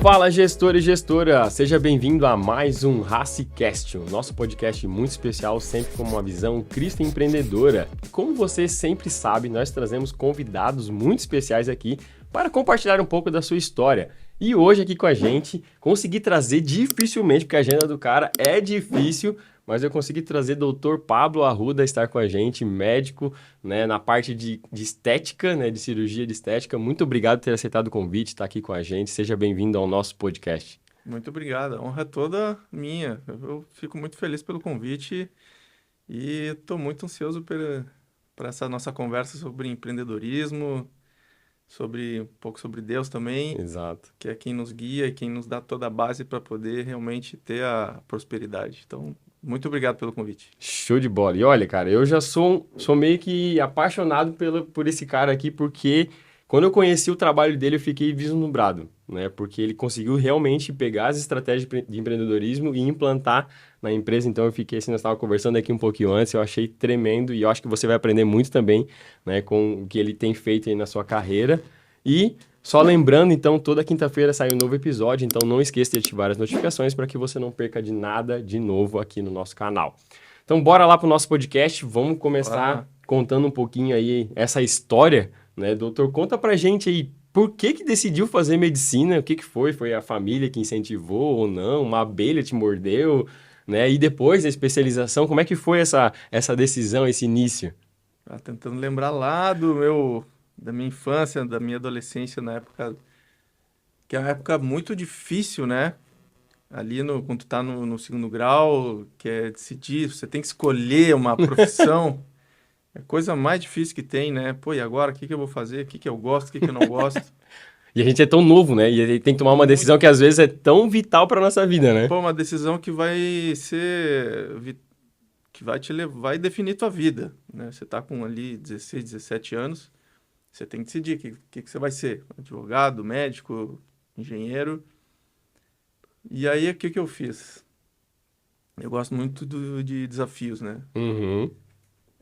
Fala, gestor e gestora! Seja bem-vindo a mais um Racicast, o nosso podcast muito especial, sempre com uma visão cristã empreendedora. Como você sempre sabe, nós trazemos convidados muito especiais aqui para compartilhar um pouco da sua história. E hoje aqui com a gente, consegui trazer dificilmente, porque a agenda do cara é difícil, mas eu consegui trazer Dr. Pablo Arruda estar com a gente, médico, né, na parte de estética, né, de cirurgia de estética. Muito obrigado por ter aceitado o convite, estar aqui com a gente. Seja bem-vindo ao nosso podcast. Muito obrigado, a honra é toda minha. Eu fico muito feliz pelo convite e estou muito ansioso para essa nossa conversa sobre empreendedorismo, sobre um pouco sobre Deus também, Exato. que é quem nos guia e quem nos dá toda a base para poder realmente ter a prosperidade. Então, muito obrigado pelo convite. Show de bola. E olha, cara, eu já sou meio que apaixonado por esse cara aqui, porque quando eu conheci o trabalho dele, eu fiquei vislumbrado, né? Porque ele conseguiu realmente pegar as estratégias de empreendedorismo e implantar na empresa. Então, eu fiquei assim, nós estávamos conversando aqui um pouquinho antes, eu achei tremendo e eu acho que você vai aprender muito também, né, com o que ele tem feito aí na sua carreira. E só lembrando, então, toda quinta-feira sai um novo episódio, então não esqueça de ativar as notificações para que você não perca de nada de novo aqui no nosso canal. Então, bora lá para o nosso podcast, vamos começar contando um pouquinho aí essa história, né? Doutor, conta pra gente aí, por que decidiu fazer medicina? O que foi? Foi a família que incentivou ou não? Uma abelha te mordeu, né? E depois a especialização, como é que foi essa decisão, esse início? Tentando lembrar lá da minha infância, da minha adolescência, na época, que é uma época muito difícil, né? Ali quando tu tá no segundo grau, que é decidir, você tem que escolher uma profissão, é a coisa mais difícil que tem, né? Pô, e agora, o que eu vou fazer? O que eu gosto, o que eu não gosto? E a gente é tão novo, né? E ele tem que tomar uma decisão que às vezes é tão vital para nossa vida, né? Pô, uma decisão que vai que vai te levar, vai definir tua vida, né? Você tá com ali 16, 17 anos, você tem que decidir o que você vai ser, advogado, médico, engenheiro. E aí, o que eu fiz? Eu gosto muito de desafios, né? Uhum.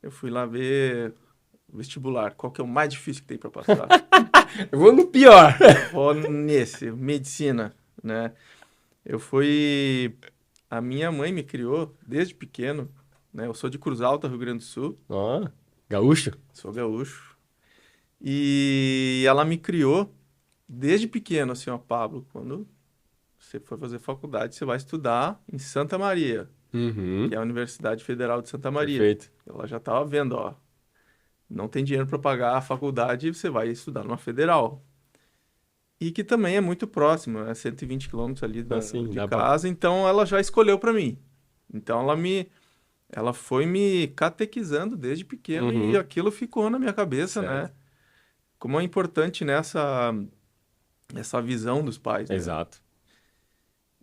Eu fui lá ver vestibular, qual que é o mais difícil que tem para passar. Eu vou no pior. Vou nesse, medicina, né? A minha mãe me criou desde pequeno, né? Eu sou de Cruz Alta, Rio Grande do Sul. Ó, gaúcho. Sou gaúcho. E ela me criou desde pequeno, assim, ó, Pablo, quando você for fazer faculdade, você vai estudar em Santa Maria, Uhum. que é a Universidade Federal de Santa Maria. Perfeito. Ela já estava vendo, ó, não tem dinheiro para pagar a faculdade, você vai estudar numa federal. E que também é muito próximo, é 120 quilômetros ali Assim, de dá casa, então ela já escolheu para mim. Então ela foi me catequizando desde pequeno e Uhum. aquilo ficou na minha cabeça, né? Certo. Como é importante essa visão dos pais, né? Exato.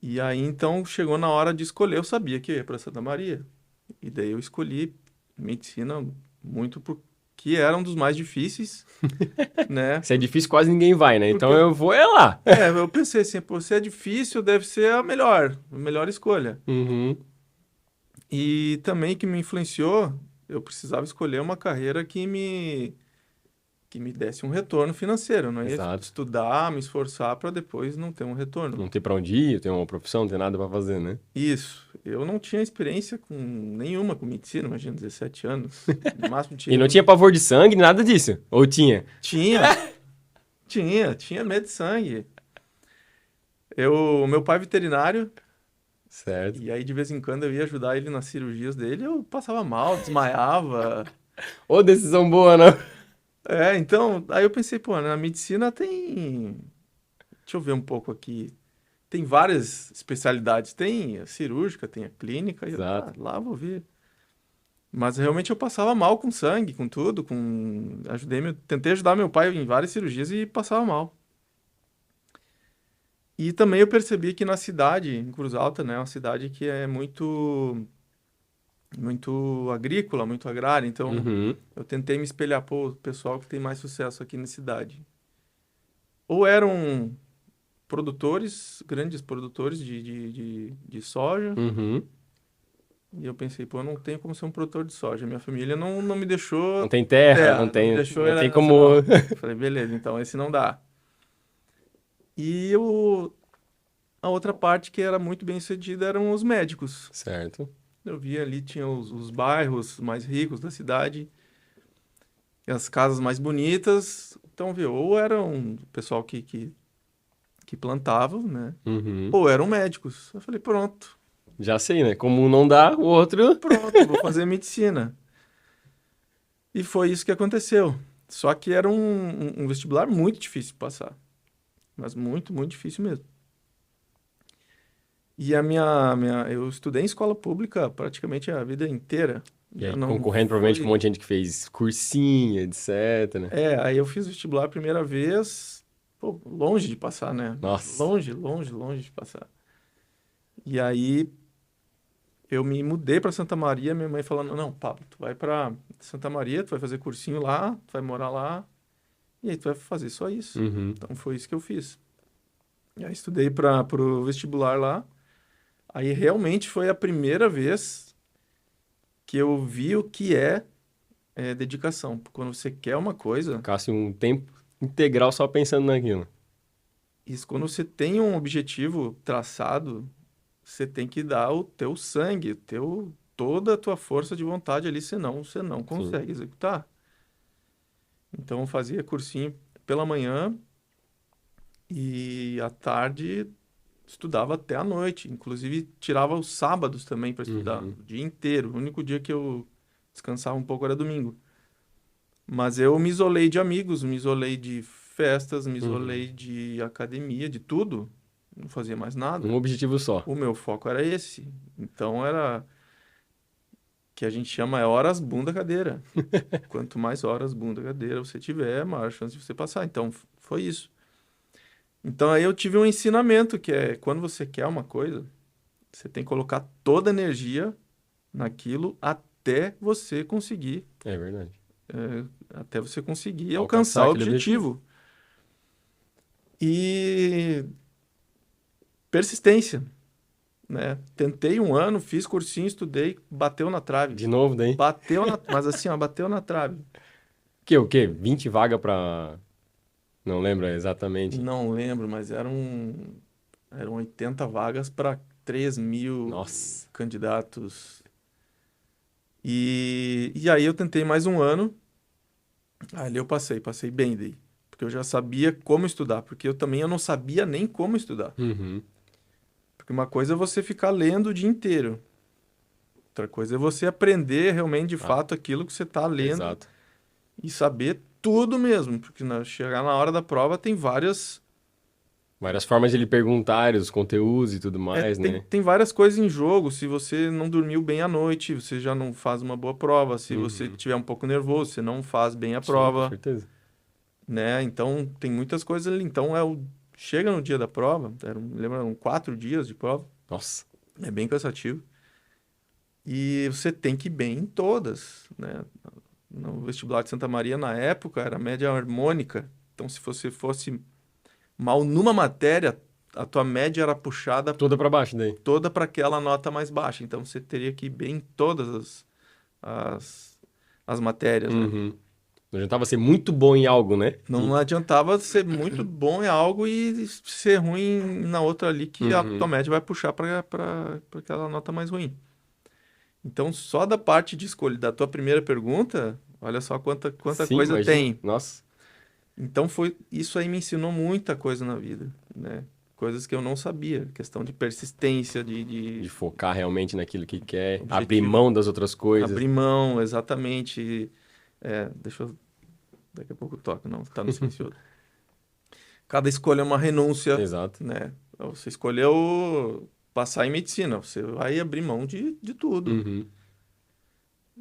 E aí, então, chegou na hora de escolher. Eu sabia que eu ia para Santa Maria. E daí eu escolhi medicina muito porque era um dos mais difíceis, né? Se é difícil, quase ninguém vai, né? Então Porque, eu vou lá. eu pensei assim, pô, se é difícil, deve ser a melhor escolha. Uhum. E também que me influenciou, eu precisava escolher uma carreira que me desse um retorno financeiro. Eu não ia Exato. estudar, me esforçar para depois não ter um retorno. Não tem pra onde ir, tem uma profissão, não tem nada pra fazer, né? Isso. Eu não tinha experiência nenhuma com medicina, imagina, 17 anos. No máximo tinha... E não tinha pavor de sangue, nada disso? Ou tinha? Tinha medo de sangue. Meu pai é veterinário, Certo. e aí de vez em quando eu ia ajudar ele nas cirurgias dele, eu passava mal, desmaiava. Ô, decisão boa, não? Então, aí eu pensei, pô, na medicina tem... Deixa eu ver um pouco aqui. Tem várias especialidades. Tem a cirúrgica, tem a clínica, e eu, Exato. lá vou ver. Mas realmente eu passava mal com sangue, com tudo, tentei ajudar meu pai em várias cirurgias e passava mal. E também eu percebi que na cidade, em Cruz Alta, né, é uma cidade que é muito agrícola, muito agrária, então Uhum. eu tentei me espelhar, pô, o pessoal que tem mais sucesso aqui na cidade. Ou eram grandes produtores de soja, Uhum. E eu pensei, pô, eu não tenho como ser um produtor de soja. Minha família não me deixou... Não tem terra, não Não me tem, deixou não tem herança, como... não. Eu falei, beleza, então esse não dá. E a outra parte que era muito bem sucedida eram os médicos. Certo. Eu via ali, tinha os bairros mais ricos da cidade, e as casas mais bonitas. Então, viu, ou eram o pessoal que plantava, né? Uhum. Ou eram médicos. Eu falei, pronto, Já sei, né? Como um não dá, o outro... pronto, vou fazer medicina. E foi isso que aconteceu. Só que era um vestibular muito difícil de passar. Mas muito, muito difícil mesmo. E eu estudei em escola pública praticamente a vida inteira. E Eu aí, não concorrendo provavelmente com um fui... monte de gente que fez cursinho, etc. Aí eu fiz vestibular a primeira vez, pô, longe de passar, né? Nossa. Longe, longe, longe de passar. E aí eu me mudei para Santa Maria, minha mãe falando, não, Pablo, tu vai para Santa Maria, tu vai fazer cursinho lá, tu vai morar lá, e aí tu vai fazer só isso. Uhum. Então foi isso que eu fiz. E aí estudei para o vestibular lá. Aí realmente foi a primeira vez que eu vi o que é dedicação. Quando você quer uma coisa, Ficasse um tempo integral só pensando naquilo. isso quando você tem um objetivo traçado, você tem que dar o teu sangue, toda a tua força de vontade ali, senão você não Sim. consegue executar. Então eu fazia cursinho pela manhã e à tarde estudava até a noite. Inclusive tirava os sábados também para estudar, Uhum. o dia inteiro. O único dia que eu descansava um pouco era domingo. Mas eu me isolei de amigos, me isolei de festas, me Uhum. isolei de academia, de tudo. Não fazia mais Um nada. objetivo só. O meu foco era esse. Então era que a gente chama horas bunda cadeira. Quanto mais horas bunda cadeira você tiver, maior chance de você passar. Então foi isso. Então aí eu tive um ensinamento que é quando você quer uma coisa, você tem que colocar toda a energia naquilo É verdade. até você conseguir Alcançar alcançar o aquele objetivo. objetivo. E persistência, né? Tentei um ano, fiz cursinho, estudei, bateu na trave. De novo daí. Mas assim, ó, bateu na trave. O quê? 20 vagas pra... Não lembro exatamente. Não lembro, mas eram 80 vagas para 3.000 Nossa. candidatos. E aí eu tentei mais um ano, ali eu passei bem daí. Porque eu já sabia como estudar, porque eu não sabia nem como estudar. Uhum. Porque uma coisa é você ficar lendo o dia inteiro. Outra coisa é você aprender realmente de Ah, fato aquilo que você está lendo exato. e saber tudo mesmo, porque chegar na hora da prova tem Várias formas de ele perguntar os conteúdos e tudo mais, tem, né? tem várias coisas em jogo. Se você não dormiu bem à noite, você já não faz uma boa prova. Se você Uhum. estiver um pouco nervoso, você não faz bem a Sim, com prova, certeza. né? Então tem muitas coisas ali. Então chega no dia da prova, eram 4 dias de prova, Nossa. é bem cansativo. E você tem que ir bem em todas, né? No vestibular de Santa Maria, na época, era média harmônica. Então, se você fosse mal numa matéria, a tua média era puxada Toda pra baixo daí. toda para aquela nota mais baixa. Então, você teria que ir bem em todas as, as matérias, né? Uhum. Não adiantava ser muito bom em algo, né? Não adiantava ser muito bom em algo e ser ruim na outra ali, que a tua Uhum. média vai puxar para aquela nota mais ruim. Então, só da parte de escolha da tua primeira pergunta, olha só quanta Sim, coisa imagina. tem. Nossa. Então isso aí me ensinou muita coisa na vida, né? Coisas que eu não sabia, questão de persistência, de De focar realmente naquilo que quer, abrir objetivo, mão das outras coisas. abrir mão, exatamente. Deixa eu, daqui a pouco eu toco, não, tá no silencioso. Cada escolha é uma renúncia, Exato. né? Você escolheu passar em medicina, você vai abrir mão de tudo. Uhum.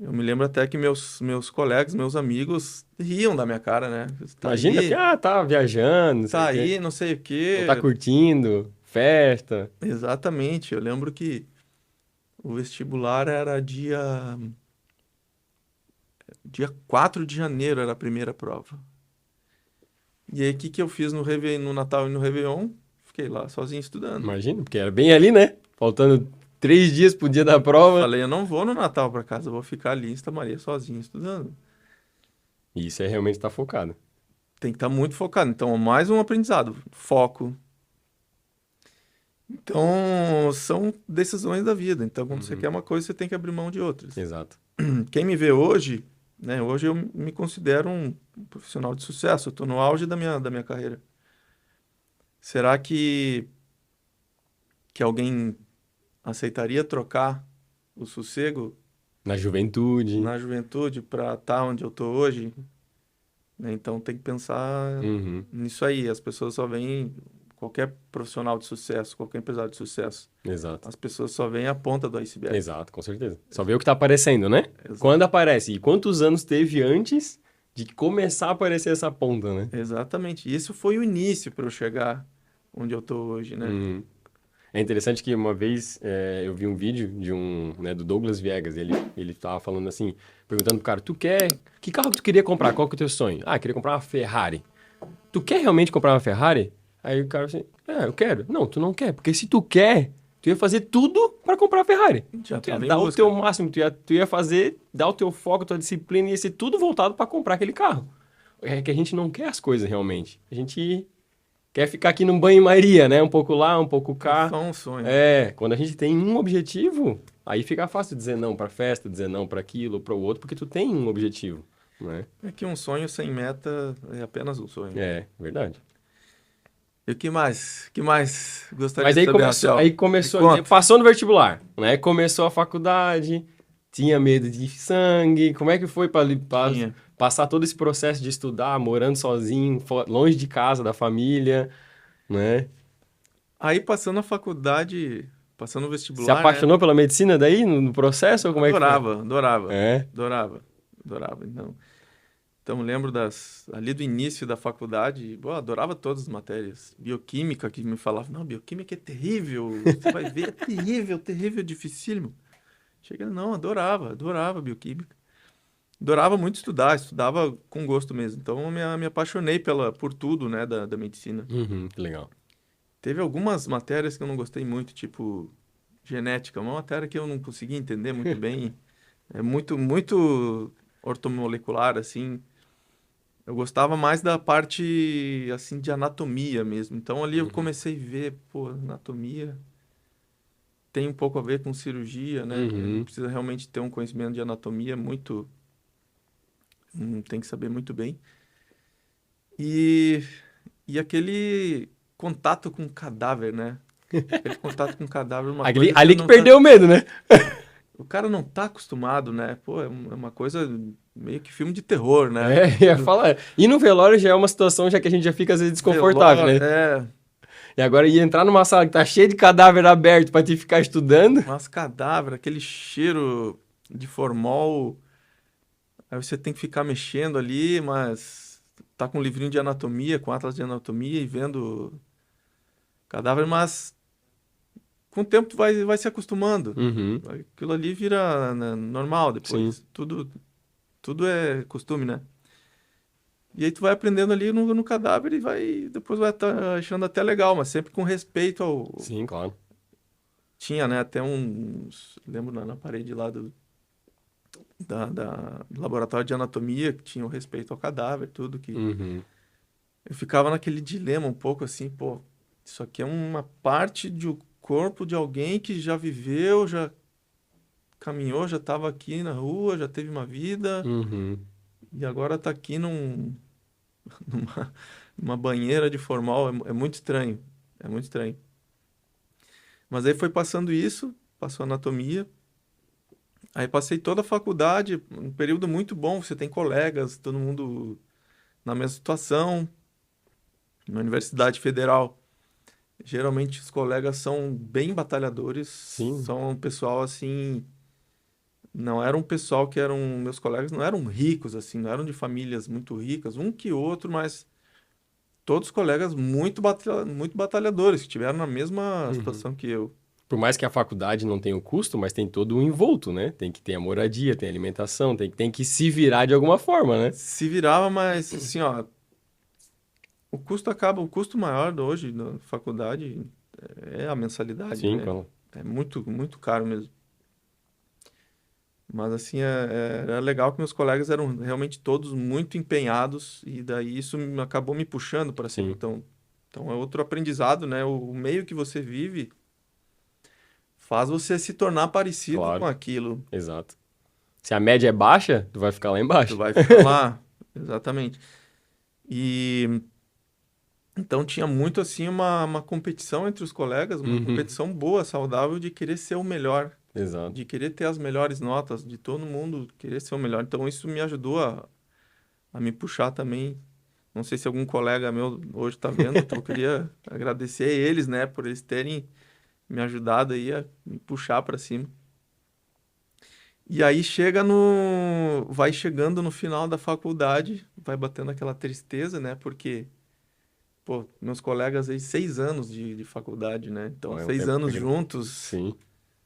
Eu me lembro até que meus colegas, meus amigos riam da minha cara, né? Imagina que, tá viajando, não sei Tá o quê. aí, não sei o Não tá quê. curtindo, festa. Exatamente. Eu lembro que o vestibular era dia 4 de janeiro, era a primeira prova. E aí, o que que eu fiz no Natal e no Réveillon? Fiquei lá sozinho estudando. Imagina, porque era bem ali, né? Faltando 3 dias pro dia da prova. Falei, eu não vou no Natal pra casa, eu vou ficar ali em Santa Maria sozinho estudando. E isso é realmente estar focado. Tem que estar muito focado. Então, mais um aprendizado, foco. Então, são decisões da vida. Então, quando você Uhum. quer uma coisa, você tem que abrir mão de outras. Exato. Quem me vê hoje, né? Hoje eu me considero um profissional de sucesso. Eu estou no auge da minha carreira. Será que alguém aceitaria trocar o sossego Na juventude. na juventude para estar onde eu estou hoje? Né? Então tem que pensar Uhum. nisso aí. As pessoas só veem qualquer profissional de sucesso, qualquer empresário de sucesso. Exato. As pessoas só veem a ponta do iceberg. Exato, com certeza. Só vê o que tá aparecendo, né? Exato. Quando aparece. E quantos anos teve antes de começar a aparecer essa ponta, né? Exatamente. E isso foi o início para eu chegar onde eu estou hoje, né? Uhum. É interessante que uma vez eu vi um vídeo né, do Douglas Viegas. Ele tava falando assim, perguntando pro cara, que carro que tu queria comprar? Qual que é o teu sonho? Ah, eu queria comprar uma Ferrari. Tu quer realmente comprar uma Ferrari? Aí o cara assim, eu quero. Não, tu não quer, porque se tu quer, tu ia fazer tudo para comprar a Ferrari. Já Tu ia estava em dar o busca. teu máximo, tu ia fazer, dar o teu foco, tua disciplina, ia ser tudo voltado para comprar aquele carro. É que a gente não quer as coisas realmente. A gente quer ficar aqui num banho-maria, né? Um pouco lá, um pouco É cá. só um sonho. Quando a gente tem um objetivo, aí fica fácil dizer não para festa, dizer não para aquilo, para o outro, porque tu tem um objetivo, né? É que um sonho sem meta é apenas um sonho. É, verdade. E o que mais? O que mais gostaria Mas de saber, Rafael? aí Me começou, conta. passou no vestibular, né? Começou a faculdade, tinha medo de sangue. Como é que foi para Tinha. passar todo esse processo de estudar, morando sozinho, longe de casa, da família, né? Aí, passando a faculdade, passando o Se vestibular, né? apaixonou pela medicina daí, no processo, ou como é que foi? Adorava, adorava, É. adorava, adorava. Então lembro ali do início da faculdade, eu adorava todas as matérias. Bioquímica, que me falava, não, bioquímica é terrível, você vai ver, é terrível, terrível, dificílimo. Cheguei, não, adorava bioquímica. Adorava muito estudar, estudava com gosto mesmo. Então me apaixonei por tudo, né, da medicina. Uhum, que legal. Teve algumas matérias que eu não gostei muito, tipo genética, uma matéria que eu não consegui entender muito bem. É muito ortomolecular, assim. Eu gostava mais da parte, assim, de anatomia mesmo. Então, ali eu Uhum. comecei a ver, pô, anatomia tem um pouco a ver com cirurgia, né? Uhum. Precisa realmente ter um conhecimento de anatomia muito... tem que saber muito bem. E, e aquele contato com o cadáver, né? Aquele contato com o cadáver é uma coisa que você Ali que não tá... perdeu o medo, né? O cara não tá acostumado, né? Pô, é uma coisa meio que filme de terror, né? Ia falar. E no velório já é uma situação já que a gente já fica às vezes desconfortável, Velório, né? E agora ia entrar numa sala que tá cheia de cadáver aberto pra te ficar estudando. mas cadáver, aquele cheiro de formol, aí você tem que ficar mexendo ali, mas tá com um livrinho de anatomia, com atlas de anatomia e vendo cadáver, mas com o tempo tu vai se acostumando. Uhum, Aquilo ali vira, né, normal sim. depois. Tudo é costume, né? E aí tu vai aprendendo ali no cadáver e depois vai tá achando até legal, mas sempre com respeito ao... Sim, claro. Tinha, né, até lembro na parede lá do laboratório de anatomia, que tinha o respeito ao cadáver, tudo que... Uhum, Eu ficava naquele dilema um pouco assim, pô, isso aqui é uma parte do corpo de alguém que já viveu, já caminhou, já estava aqui na rua, já teve uma vida, uhum, e agora tá aqui numa, numa banheira de formal, é muito estranho, é muito estranho. Mas aí foi passando isso, passou anatomia, aí passei toda a faculdade, um período muito bom, você tem colegas, todo mundo na mesma situação, na Universidade Federal. Geralmente os colegas são bem batalhadores, sim. são um pessoal assim, não era um pessoal que eram, meus colegas não eram ricos assim, não eram de famílias muito ricas, um que outro, mas todos colegas muito batalhadores, que tiveram na mesma Uhum. situação que eu. Por mais que a faculdade não tenha o custo, mas tem todo o envolto, né? Tem que ter a moradia, tem a alimentação, tem que se virar de alguma forma, né? Se virava, mas assim, ó, o custo maior hoje na faculdade é a mensalidade, Sim, né? claro. É muito, muito caro mesmo. Mas assim, era legal que meus colegas eram realmente todos muito empenhados e daí isso acabou me puxando para cima. Sim, Então é outro aprendizado, né? O meio que você vive faz você se tornar parecido com claro, aquilo. exato. Se a média é baixa, tu vai ficar lá Tu embaixo. vai ficar lá, exatamente. E então tinha muito assim uma competição entre os colegas, uma Uhum, competição boa, saudável de querer ser o melhor, exato. de querer ter as melhores notas, de todo mundo querer ser o melhor. Então isso me ajudou a me puxar também. Não sei se algum colega meu hoje está vendo, então eu queria agradecer a eles, né, por eles terem me ajudado aí a me puxar para cima. E aí vai chegando no final da faculdade, vai batendo aquela tristeza, né, porque pô, meus colegas aí, 6 anos de faculdade, né? Então, Pô, é um 6 anos tempo. juntos, Sim.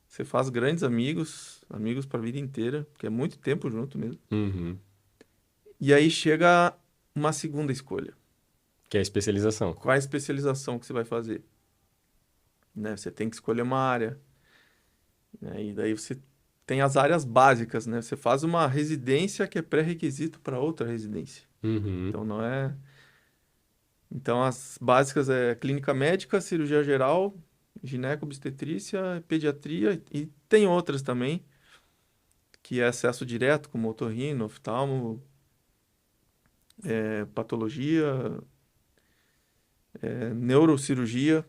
você faz grandes amigos, amigos para a vida inteira, porque é muito tempo junto mesmo. Uhum. E aí chega uma segunda escolha. Que é a especialização. Qual é a especialização que você vai fazer? Né? Você tem que escolher uma área, né? E daí você tem as áreas básicas, né? Você faz uma residência que é pré-requisito para outra residência. Uhum. Então, não é... Então, as básicas é clínica médica, cirurgia geral, gineco-obstetrícia, pediatria e tem outras também, que é acesso direto, como otorrino, oftalmo, patologia, neurocirurgia,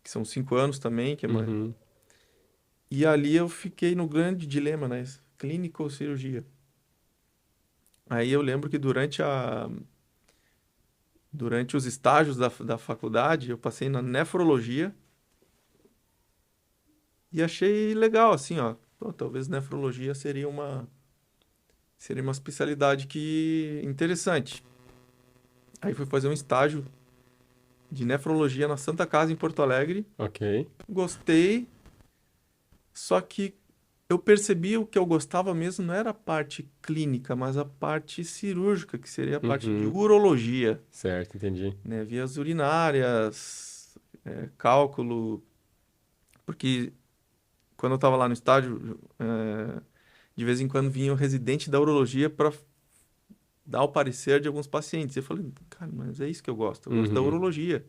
que são 5 anos também, que é mais... Uhum. E ali eu fiquei no grande dilema, né? Clínica ou cirurgia? Aí eu lembro que durante os estágios da faculdade, eu passei na nefrologia e achei legal, assim, ó. Pô, talvez nefrologia seria uma especialidade que interessante. Aí fui fazer um estágio de nefrologia na Santa Casa em Porto Alegre. Ok. Gostei, só que eu percebi o que eu gostava mesmo não era a parte clínica, mas a parte cirúrgica, que seria a parte de Uhum. urologia, Certo, entendi. né? Vias urinárias, cálculo, porque quando eu estava lá no estágio, de vez em quando vinha o residente da urologia para dar o parecer de alguns pacientes. Eu falei, cara, mas é isso que eu gosto da Uhum. urologia.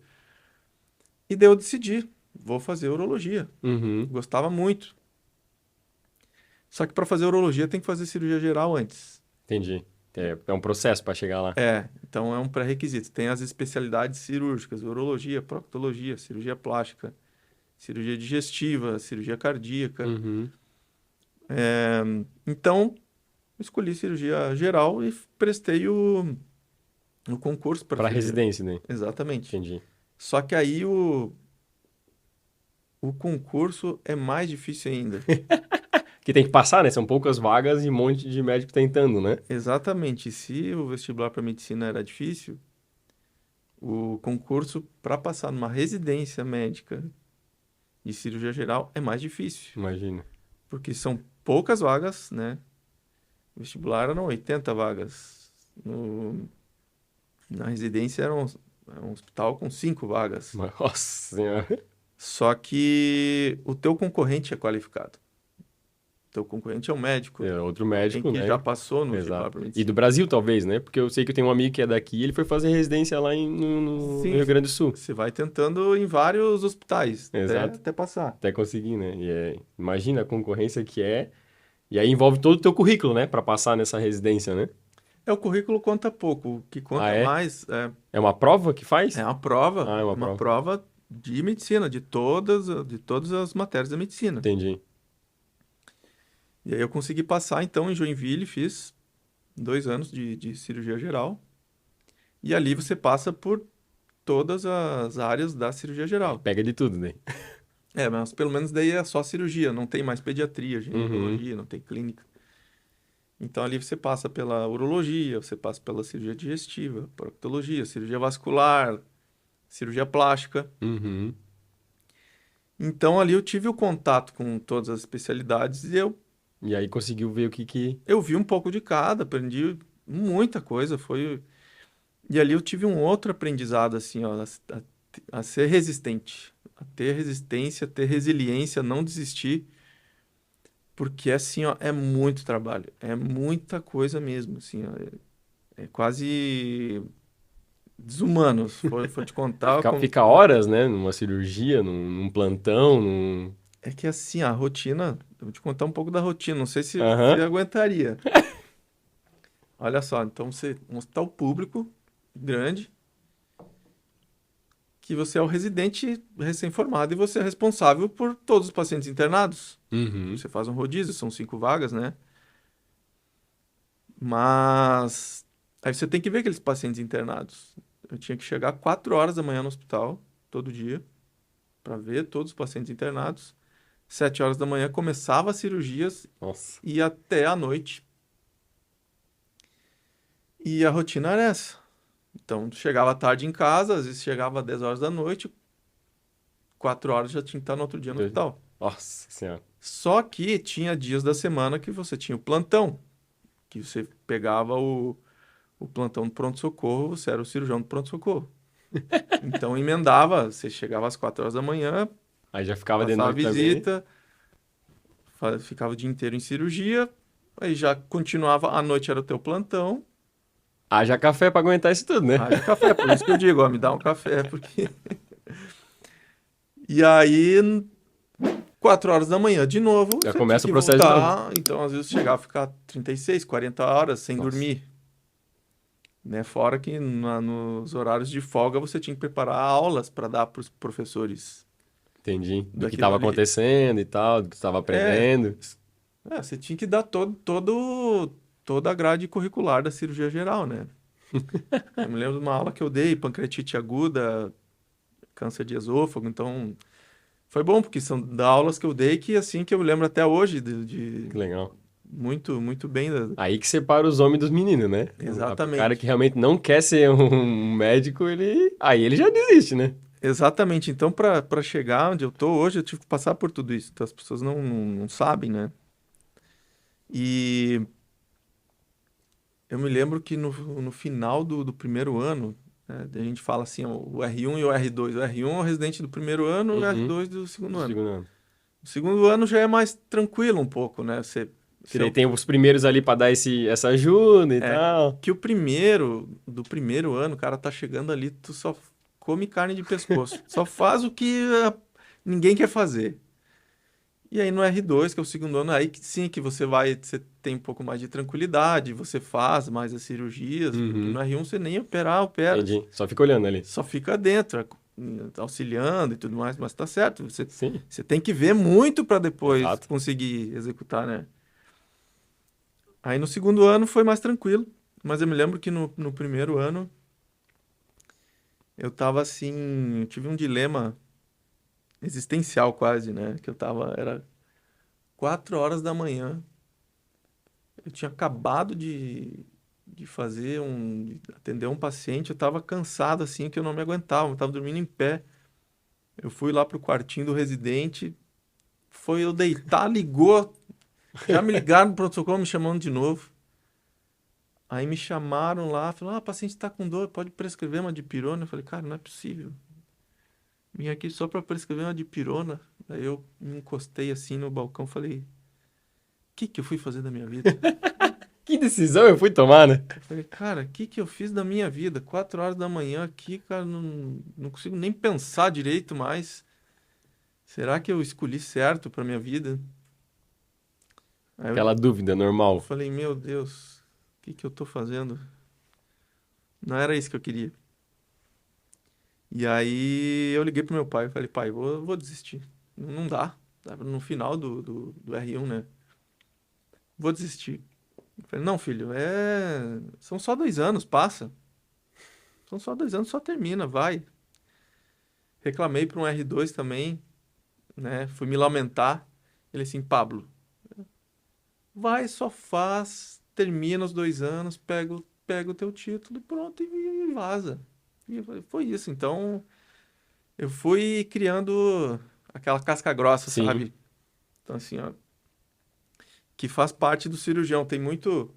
E daí eu decidi, vou fazer urologia. Uhum. Gostava muito. Só que para fazer urologia tem que fazer cirurgia geral antes. Entendi. É um processo para chegar lá. Então é um pré-requisito. Tem as especialidades cirúrgicas, urologia, proctologia, cirurgia plástica, cirurgia digestiva, cirurgia cardíaca. Uhum. Então, escolhi cirurgia geral e prestei o concurso para Para fazer. residência, né? Exatamente. Entendi. Só que aí o concurso é mais difícil ainda. Que tem que passar, né? São poucas vagas e um monte de médico tentando, né? Exatamente. Se o vestibular para medicina era difícil, o concurso para passar numa residência médica de cirurgia geral é mais difícil, Imagina. porque são poucas vagas, né? O vestibular eram 80 vagas. Na residência era um hospital com 5 vagas. Nossa senhora. Só que o teu concorrente é qualificado. O teu concorrente é um médico, É outro alguém médico, que já né? passou no vestibular Exato. para E do medicina. Brasil, talvez, né? Porque eu sei que eu tenho um amigo que é daqui e ele foi fazer residência lá no Sim, Rio Grande do Sul. você vai tentando em vários hospitais Exato. até passar. Até conseguir, né? Imagina a concorrência que é. E aí envolve todo o teu currículo, né? Para passar nessa residência, né? O currículo conta pouco, o que Ah, conta é? mais É uma prova que é faz? uma prova, Ah, é é uma uma prova. prova de medicina, de todas as matérias da medicina. Entendi. E aí eu consegui passar, então, em Joinville, fiz 2 anos de cirurgia geral. E ali você passa por todas as áreas da cirurgia Aí geral. pega de tudo, né? Mas pelo menos daí é só cirurgia, não tem mais pediatria, Uhum. ginecologia, não tem clínica. Então ali você passa pela urologia, você passa pela cirurgia digestiva, proctologia, cirurgia vascular, cirurgia plástica. Uhum. Então ali eu tive o contato com todas as especialidades e eu, E aí conseguiu ver o que... eu vi um pouco de cada, aprendi muita coisa, E ali eu tive um outro aprendizado, assim, ó, a ser resistente. a ter resistência, ter resiliência, não desistir, porque assim, ó, é muito trabalho, é muita coisa mesmo, assim, ó, é quase desumano, se for te contar Fica horas, né? Numa cirurgia, num plantão, É que assim, a rotina, eu vou te contar um pouco da rotina, não sei se você Aham. aguentaria. Olha só, então um hospital público grande, que você é o residente recém-formado e você é responsável por todos os pacientes internados. Uhum. Você faz um rodízio, são 5 vagas, né? Mas aí você tem que ver aqueles pacientes internados. Eu tinha que chegar 4 horas da manhã no hospital, todo dia, para ver todos os pacientes internados. 7 horas da manhã começava as cirurgias Nossa. e até a noite. E a rotina era essa. Então, chegava tarde em casa, às vezes chegava às 10 horas da noite, 4 horas já tinha que estar no outro dia no hospital. Nossa Senhora. Só que tinha dias da semana que você tinha o plantão, que você pegava o plantão do pronto-socorro, você era o cirurgião do pronto-socorro. Então, emendava, você chegava às 4 horas da manhã, Aí já ficava de passava a noite também. visita, ficava o dia inteiro em cirurgia, aí já continuava, à noite era o teu plantão, Haja café pra aguentar isso tudo, né? haja café, por isso que eu digo, ó, me dá um café, porque... E aí, 4 horas da manhã, de novo, Já você tinha começa o que processo de novo. voltar. Então, às vezes, chegava a ficar 36, 40 horas sem Nossa, dormir. Né? Fora que nos horários de folga você tinha que preparar aulas para dar para os professores entendi. Do que daquilo estava ali. acontecendo e tal, do que estava É, aprendendo. você tinha que dar toda a grade curricular da cirurgia geral, né? Eu me lembro de uma aula que eu dei, pancreatite aguda, câncer de esôfago, então foi bom, porque são da aulas que eu dei que assim que eu lembro até hoje de Que legal. muito, muito bem. Aí que separa os homens dos meninos, né? O cara que Exatamente. realmente não quer ser um médico, aí ele já desiste, né? Exatamente. Então, para chegar onde eu tô hoje, eu tive que passar por tudo isso. Então, as pessoas não sabem, né? E eu me lembro que no final do primeiro ano, né, a gente fala assim, ó, o R1 e o R2. O R1 é o residente do primeiro ano, e o Uhum. R2 do segundo Do ano. segundo ano. O segundo ano já é mais tranquilo um pouco, né? Que Você é daí tem os primeiros ali pra dar essa ajuda e é tal. que do primeiro ano, o cara tá chegando ali, tu só come carne de pescoço. Só faz o que ninguém quer fazer. E aí no R2, que é o segundo ano, aí que sim, que você tem um pouco mais de tranquilidade, você faz mais as cirurgias, porque no Uhum. R1 você nem opera, Entendi. Só fica olhando ali. só fica dentro, auxiliando e tudo mais, mas tá certo, Sim, você tem que ver muito para depois exato. conseguir executar, né? Aí no segundo ano foi mais tranquilo, mas eu me lembro que no primeiro ano eu tava assim, eu tive um dilema existencial quase, né? Que era 4 horas da manhã. Eu tinha acabado de de atender um paciente, eu estava cansado assim, que eu não me aguentava, eu estava dormindo em pé. Eu fui lá pro quartinho do residente, foi eu deitar, ligou, já me ligaram no pronto-socorro me chamando de novo. Aí me chamaram lá, falaram, ah, o paciente está com dor, pode prescrever uma dipirona? Eu falei, cara, não é possível. Vim aqui só para prescrever uma dipirona. Aí eu me encostei assim no balcão, falei, o que que eu fui fazer da minha vida? Que decisão eu fui tomar, né? Eu falei, cara, o que que eu fiz da minha vida? 4 horas da manhã aqui, cara, não consigo nem pensar direito mais. Será que eu escolhi certo para minha vida? Aí Aquela dúvida eu normal. falei, meu Deus, o que que eu tô fazendo? Não era isso que eu queria. E aí eu liguei pro meu pai, eu falei, pai, vou desistir. Não dá. Tava no final do R1, né? Vou desistir. Eu falei, não, filho, são só 2 anos, passa. São só 2 anos, só termina, vai. Reclamei para um R2 também, né? Fui me lamentar. Ele assim, Pablo, vai, só faz, termina os 2 anos, pega o teu título e pronto, e vaza. E foi isso. Então, eu fui criando aquela casca grossa, Sim. sabe? Então, assim, ó, que faz parte do cirurgião. Tem muito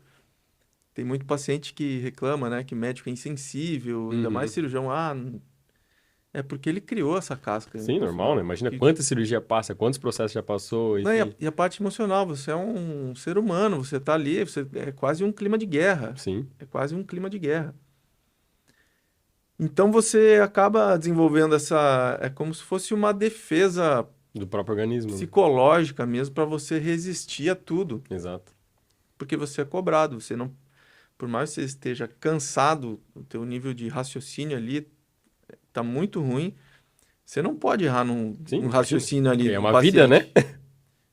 paciente que reclama, né? Que médico é insensível, ainda mais Uhum. cirurgião. Ah, é porque ele criou essa casca. Sim, normal, né? Imagina Que- quanta cirurgia passa, quantos processos já passou. Não, e a parte emocional, você é um ser humano, você tá ali, é quase um clima de guerra. Sim, É quase um clima de guerra. Então você acaba desenvolvendo essa. É como se fosse uma defesa do próprio organismo, né? psicológica mesmo para você resistir a tudo. Exato. Porque você é cobrado. Você não. Por mais que você esteja cansado, o teu nível de raciocínio ali tá muito ruim. Você não pode errar Sim, num imagina. raciocínio ali É do uma vida, né? paciente.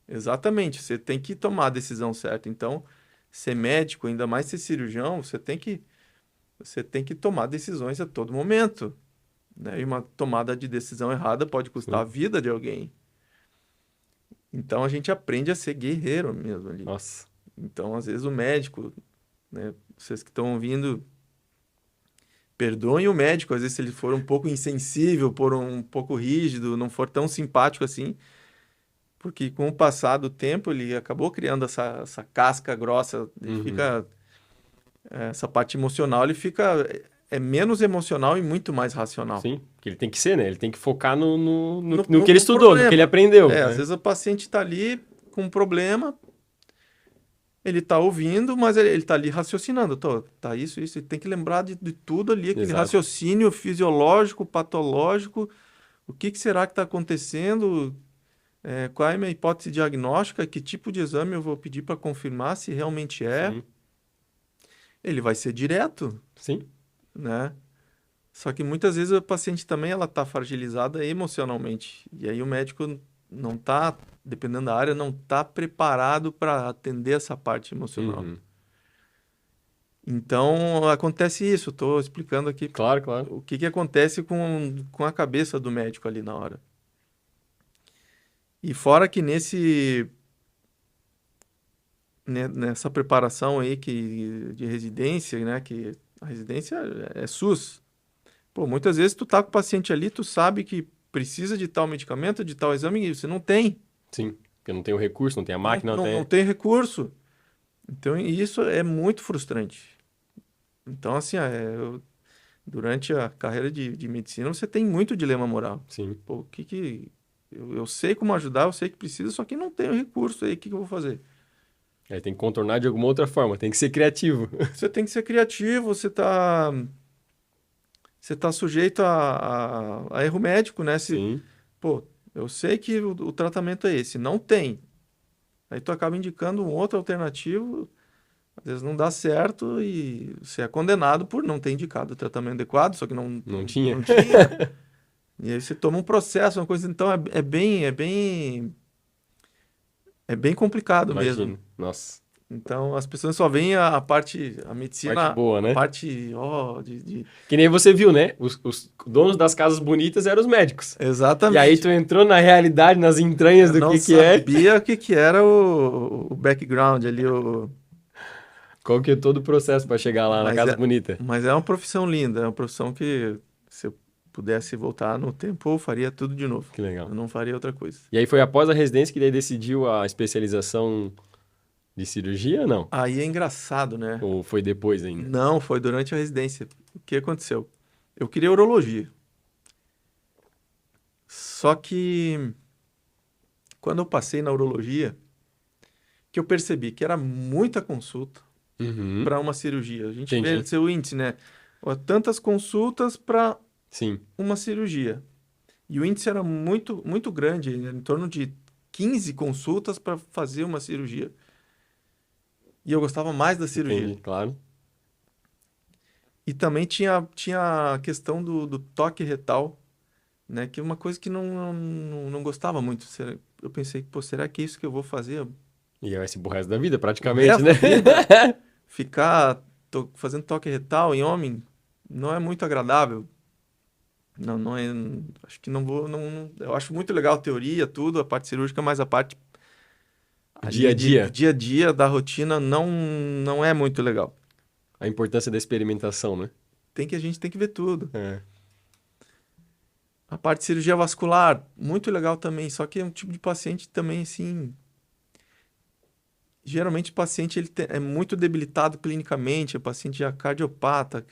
Exatamente. Você tem que tomar a decisão certa. Então, ser médico, ainda mais ser cirurgião, você tem que tomar decisões a todo momento, né? E uma tomada de decisão errada pode custar a Sim. vida de alguém. Então a gente aprende a ser guerreiro mesmo ali. Nossa. Então, às vezes o médico, né? Vocês que estão ouvindo, perdoem o médico, às vezes se ele for um pouco insensível, for um pouco rígido, não for tão simpático assim, porque com o passar do tempo ele acabou criando essa casca grossa, ele Uhum. fica essa parte emocional, ele fica menos emocional e muito mais racional. Sim, porque ele tem que ser, né? Ele tem que focar No, no no- que ele no estudou, no que ele problema. aprendeu, Às né? vezes o paciente está ali com um problema, ele está ouvindo, mas ele está ali raciocinando. Tá isso, ele tem que lembrar de tudo ali, aquele Exato. raciocínio fisiológico, patológico, o que será que está acontecendo, qual é a minha hipótese diagnóstica, que tipo de exame eu vou pedir para confirmar se realmente é. Sim, Ele vai ser direto, sim, né? Só que muitas vezes o paciente também ela está fragilizada emocionalmente. E aí o médico não está, dependendo da área, não está preparado para atender essa parte emocional. uhum. Então acontece isso. Estou explicando aqui Claro, claro. o que acontece com a cabeça do médico ali na hora. E fora que nessa preparação aí de residência, né? Que a residência é SUS. Pô, muitas vezes tu tá com o paciente ali, tu sabe que precisa de tal medicamento, de tal exame, e você não tem. Sim, porque não tem o recurso, não tem a Não, máquina, não não, não tem... tem recurso. Então, e isso é muito frustrante. Então, assim, durante a carreira de medicina, você tem muito dilema moral. Sim. Pô, eu sei como ajudar, eu sei que precisa, só que não tenho recurso aí, o que que eu vou fazer? Aí tem que contornar de alguma outra forma, tem que ser criativo. Você tem que ser criativo, você tá sujeito a erro médico, né? Sim, Pô, eu sei que o tratamento é esse, não tem. Aí tu acaba indicando um outro alternativo, às vezes não dá certo e você é condenado por não ter indicado o tratamento adequado, só que não, não não, tinha. não tinha. E aí você toma um processo, uma coisa, então é bem complicado mesmo. Imagino. Nossa, Então as pessoas só veem a parte, a parte medicina, boa, a né? parte, ó, Que nem você viu, né? Os donos das casas bonitas eram os médicos. E aí tu Exatamente. entrou na realidade, nas entranhas Eu do não que é. sabia o que que era o background ali, Qual que é todo o processo para chegar lá na mas casa é, bonita. mas é uma profissão linda, é uma profissão que se eu pudesse voltar no tempo, eu faria tudo de novo. Que legal. Eu não faria outra coisa. E aí foi após a residência que daí decidiu a especialização de cirurgia, não? Aí é engraçado, né? Ou foi depois ainda? Não, foi durante a residência. O que aconteceu? Eu queria urologia. Só que quando eu passei na urologia, que eu percebi que era muita consulta Uhum. para uma cirurgia. A gente vê Entendi. seu índice, né? Ó, tantas consultas para Sim. uma cirurgia. E o índice era muito, muito grande, em torno de 15 consultas para fazer uma cirurgia. E eu gostava mais da cirurgia. Entendi, claro. E também tinha a questão do toque retal, né? Que é uma coisa que não gostava muito. Eu pensei, pô, será que é isso que eu vou fazer E vai ser pro resto da vida, o praticamente, resto né? da vida? Ficar fazendo toque retal em homem não é muito agradável. Não, não é. Acho que não vou. Eu acho muito legal a teoria, tudo, a parte cirúrgica, mas a parte O dia ali a do dia, dia a dia, da rotina, não é muito legal. a importância da experimentação, né? A gente tem que ver tudo. É. A parte de cirurgia vascular, muito legal também, só que é um tipo de paciente também, assim. Geralmente o paciente é muito debilitado clinicamente, o paciente já cardiopata,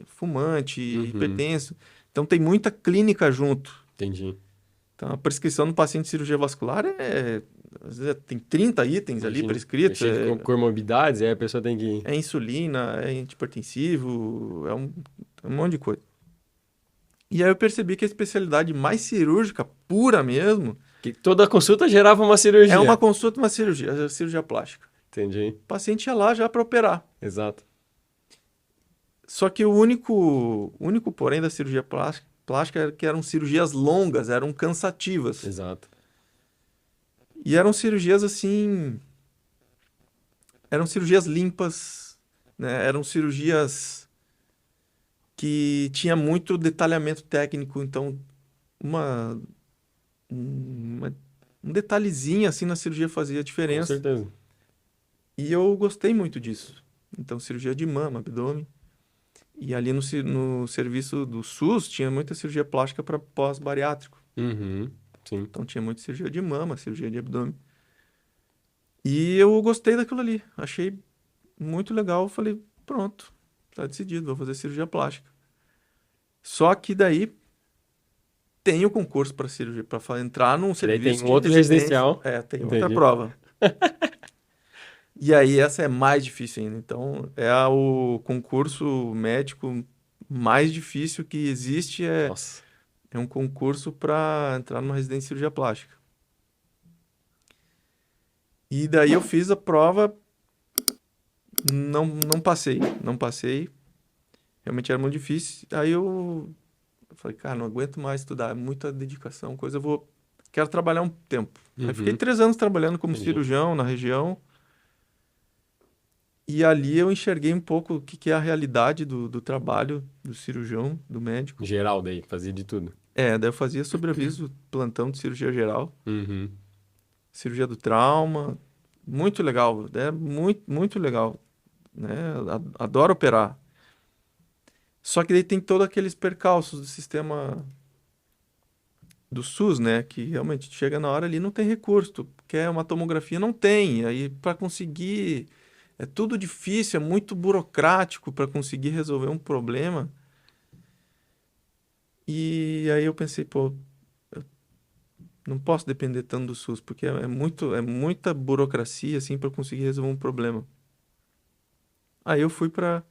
fumante, Uhum. hipertenso. Então tem muita clínica junto. Entendi. Então a prescrição do paciente de cirurgia vascular às vezes tem 30 itens ali Imagina. É prescritos. cheio de comorbidades, aí a pessoa tem que... É insulina, é antihipertensivo, é um monte de coisa. E aí eu percebi que a especialidade mais cirúrgica, pura mesmo, Que toda consulta gerava uma cirurgia. é uma consulta, uma cirurgia, a cirurgia plástica. Entendi. O paciente ia lá já para operar. Exato. Só que o único porém da cirurgia plástica era que eram cirurgias longas, eram cansativas. Exato. E eram cirurgias assim, eram cirurgias limpas, né? Eram cirurgias que tinha muito detalhamento técnico, então uma, uma- um detalhezinho assim na cirurgia fazia Com diferença. certeza. E eu gostei muito disso. Então, cirurgia de mama, abdômen. E ali no serviço do SUS tinha muita cirurgia plástica para pós-bariátrico. Uhum. Sim. Então, tinha muita cirurgia de mama, cirurgia de abdômen. E eu gostei daquilo ali. Achei muito legal. Falei, pronto, tá decidido, vou fazer cirurgia plástica. Só que daí tem o concurso para cirurgia, para entrar num Daí serviço tem um de outro residência. residencial. Tem outra Entendi. prova. E aí essa é mais difícil ainda. Então, o concurso médico mais difícil que existe Nossa. é um concurso para entrar numa residência de cirurgia plástica. E daí eu fiz a prova, não passei, não passei. Realmente era muito difícil. Aí eu falei, cara, não aguento mais estudar, é muita dedicação, quero trabalhar um tempo. Aí fiquei Uhum. 3 anos trabalhando como Entendi. cirurgião na região. E ali eu enxerguei um pouco o que que é a realidade do trabalho do cirurgião, do médico. Geral daí, fazia de tudo. Daí eu fazia sobreaviso, plantão de cirurgia geral, Uhum. cirurgia do trauma, muito legal, muito, muito legal, né? Adoro operar. Só que daí tem todos aqueles percalços do sistema do SUS, né? Que realmente chega na hora ali não tem recurso, tu quer uma tomografia, não tem. Aí para conseguir é tudo difícil, é muito burocrático para conseguir resolver um problema. E aí eu pensei, pô, eu não posso depender tanto do SUS, porque é muita burocracia assim para conseguir resolver um problema. Aí eu fui para,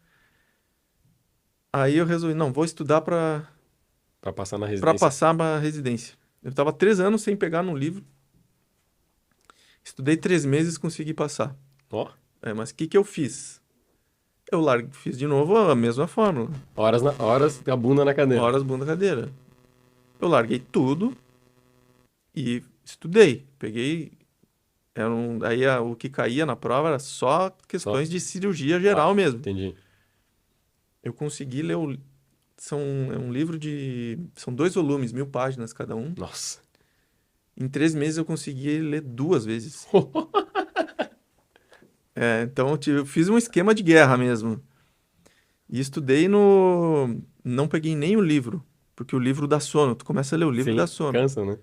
aí eu resolvi, não, vou estudar Pra passar na para residência. passar uma residência. Eu estava 3 anos sem pegar num livro, estudei 3 meses e consegui passar. Ó, Mas o que que eu fiz? Fiz de novo a mesma fórmula, horas a bunda na cadeira. horas bunda cadeira. Eu larguei tudo e estudei. Peguei. O que caía na prova era só Só. questões de cirurgia geral mesmo. Entendi. Eu consegui ler é um livro de. São 2 volumes, 1000 páginas cada um. Nossa. Em 3 meses eu consegui ler 2 vezes. Então eu fiz um esquema de guerra mesmo. E estudei no. Não peguei nem o livro, porque o livro dá sono. Tu começa a ler o livro Sim, dá sono. cansa, né?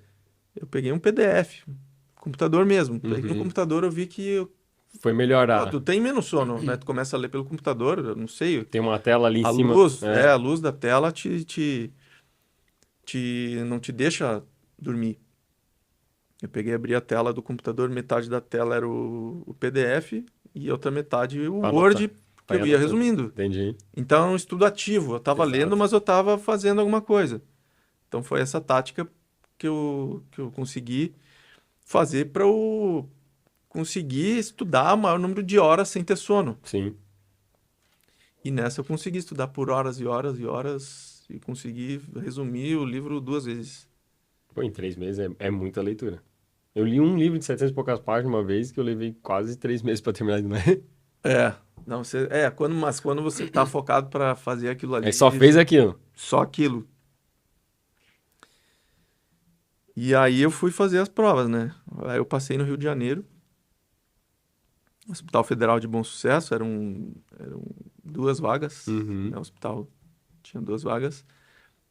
Eu peguei um PDF, computador mesmo. Daí no Uhum. computador eu vi que Foi melhorar. tu tem menos sono, né? Tu começa a ler pelo computador, eu não sei. Tem uma tela ali em A cima. luz, É. a luz da tela não te deixa dormir. Eu peguei, abri a tela do computador, metade da tela era o PDF e outra metade o Pra Word, anotar. que Vai eu ia anotando. resumindo. Entendi. Então, é um estudo ativo. Eu estava Exato. lendo, mas eu estava fazendo alguma coisa. Então, foi essa tática que eu consegui fazer para eu conseguir estudar o maior número de horas sem ter sono. Sim. E nessa eu consegui estudar por horas e horas e horas e consegui resumir o livro 2 vezes. Pô, em 3 meses é muita leitura. Eu li um livro de 700 e poucas páginas uma vez que eu levei quase 3 meses pra terminar de ler. Não, mas quando você tá focado para fazer aquilo ali, Aí só fez aquilo. só aquilo. E aí eu fui fazer as provas, né? Aí eu passei no Rio de Janeiro, Hospital Federal de Bom Sucesso, eram 2 vagas, Uhum. né? O hospital tinha 2 vagas,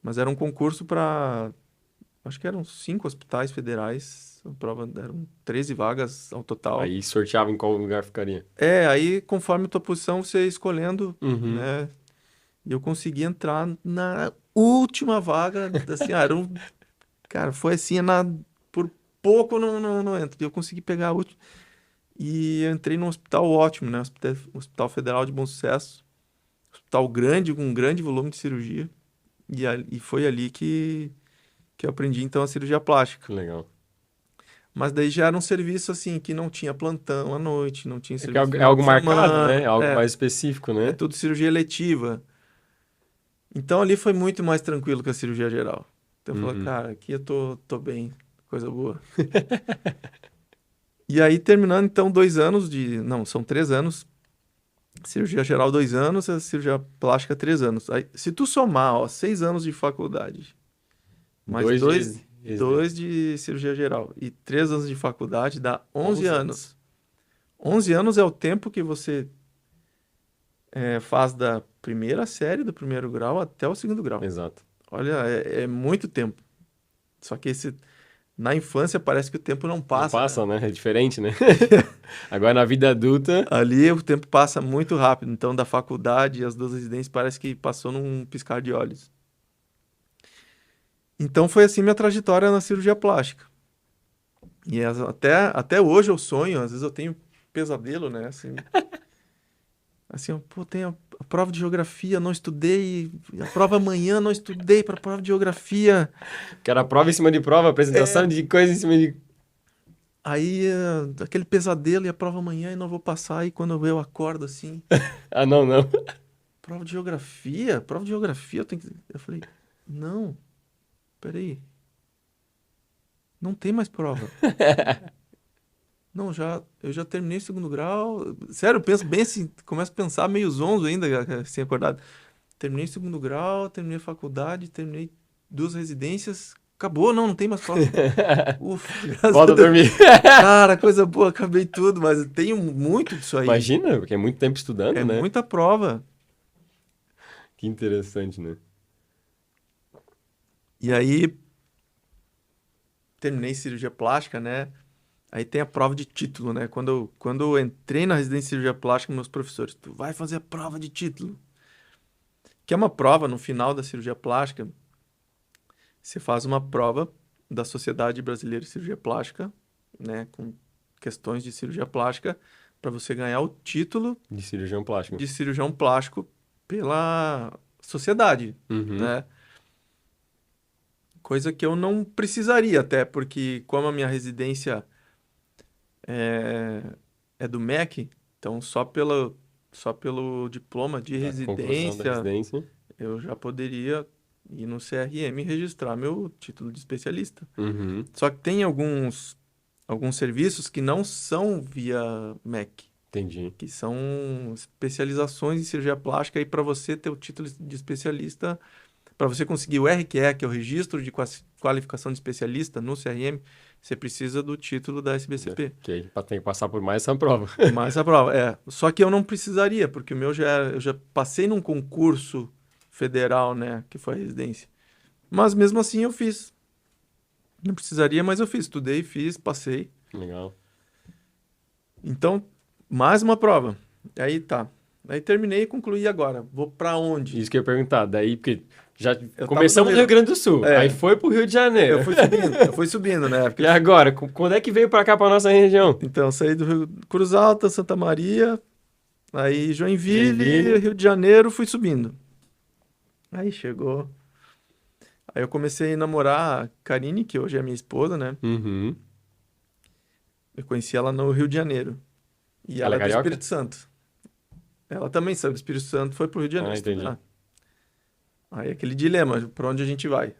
mas era um concurso para, acho que eram 5 hospitais federais, a prova eram 13 vagas ao total. Aí sorteava em qual lugar ficaria. Aí conforme tua posição você ia escolhendo, Uhum. né? E eu consegui entrar na última vaga, assim, cara, foi assim, por pouco não entro. Eu consegui pegar a última. E eu entrei num hospital ótimo, né? Hospital Federal de Bom Sucesso. Hospital grande, com um grande volume de cirurgia. E foi ali que eu aprendi, então, a cirurgia plástica. Que legal. Mas daí já era um serviço, assim, que não tinha plantão à noite, não tinha É que serviço é final algo de marcado, né? É semana. algo mais específico, É né? tudo cirurgia eletiva. Então ali foi muito mais tranquilo que a cirurgia geral. Então eu falei, Uhum. cara, aqui eu tô bem, coisa boa. E aí terminando então 2 anos de. Não, são 3 anos. Cirurgia geral 2 anos, a cirurgia plástica 3 anos. Aí, se tu somar, ó, 6 anos de faculdade, mais Dois dois, dias. dois de cirurgia geral e 3 anos de faculdade, dá 11 11 anos. anos. 11 anos é o tempo que você faz da primeira série, do primeiro grau até o segundo grau. Exato. Olha, é muito tempo. Só que na infância parece que o tempo não Não passa, né? passa, né? É diferente, né? Agora na vida adulta. Ali o tempo passa muito rápido. Então, da faculdade e as 2 residências parece que passou num piscar de olhos. Então, foi assim minha trajetória na cirurgia plástica. E até hoje eu sonho, às vezes eu tenho pesadelo, né? Assim, pô, tem a prova de geografia, não estudei. A prova amanhã, não estudei para a prova de geografia. Que era prova em cima de prova, apresentação de coisa em cima de. Aí, aquele pesadelo e a prova amanhã e não vou passar. E quando eu acordo assim, Ah, não, não. prova de geografia? Prova de geografia eu tenho que. Eu falei, não, peraí, não tem mais prova. Não, eu já terminei o segundo grau. Sério, eu penso bem assim, começo a pensar meio zonzo ainda, assim, acordado. Terminei o segundo grau, terminei a faculdade, terminei 2 residências. Acabou, não tem mais prova. Ufa, graças a Volta a Deus. dormir. Cara, coisa boa, acabei tudo, mas eu tenho muito disso aí. Imagina, porque é muito tempo estudando, É né? muita prova. Que interessante, né? E aí, terminei cirurgia plástica, né? Aí tem a prova de título, né? Quando eu entrei na residência de cirurgia plástica, meus professores, tu vai fazer a prova de título. Que é uma prova no final da cirurgia plástica. Você faz uma prova da Sociedade Brasileira de Cirurgia Plástica, né? Com questões de cirurgia plástica, para você ganhar o título De cirurgião plástico. de cirurgião plástico pela sociedade, Uhum. né? Coisa que eu não precisaria, até porque como a minha residência é, é do MEC, então só pelo diploma de A conclusão da residência residência. eu já poderia ir no CRM e registrar meu título de especialista. Uhum. Só que tem alguns serviços que não são via MEC, Entendi. que são especializações em cirurgia plástica e para você ter o título de especialista, para você conseguir o RQE, que é o Registro de Qualificação de Especialista no CRM, você precisa do título da SBCP. Ok, tem que passar por mais essa prova. Mas a prova, só que eu não precisaria, porque o meu eu já passei num concurso federal, né, que foi a residência. Mas mesmo assim eu fiz. Não precisaria, mas eu fiz. Estudei, fiz, passei. Legal. Então, mais uma prova. Aí tá. Aí terminei e concluí agora. Vou pra onde? Isso que eu ia perguntar. Daí, porque já Eu começamos no Rio Grande do Sul, É. aí foi pro Rio de Janeiro. Eu fui subindo, né? E agora, quando é que veio pra cá, pra nossa região? Então, saí do Rio Cruz Alta, Santa Maria, aí Joinville, Joinville. Rio de Janeiro, fui subindo. Aí chegou. Aí eu comecei a namorar a Karine, que hoje é minha esposa, né? Uhum. Eu conheci ela no Rio de Janeiro. E Ela ela é é do carioca? Espírito Santo. Ela também saiu do Espírito Santo, foi pro Rio de Janeiro Ah, entendi. estudar. Aí aquele dilema, pra onde a gente vai?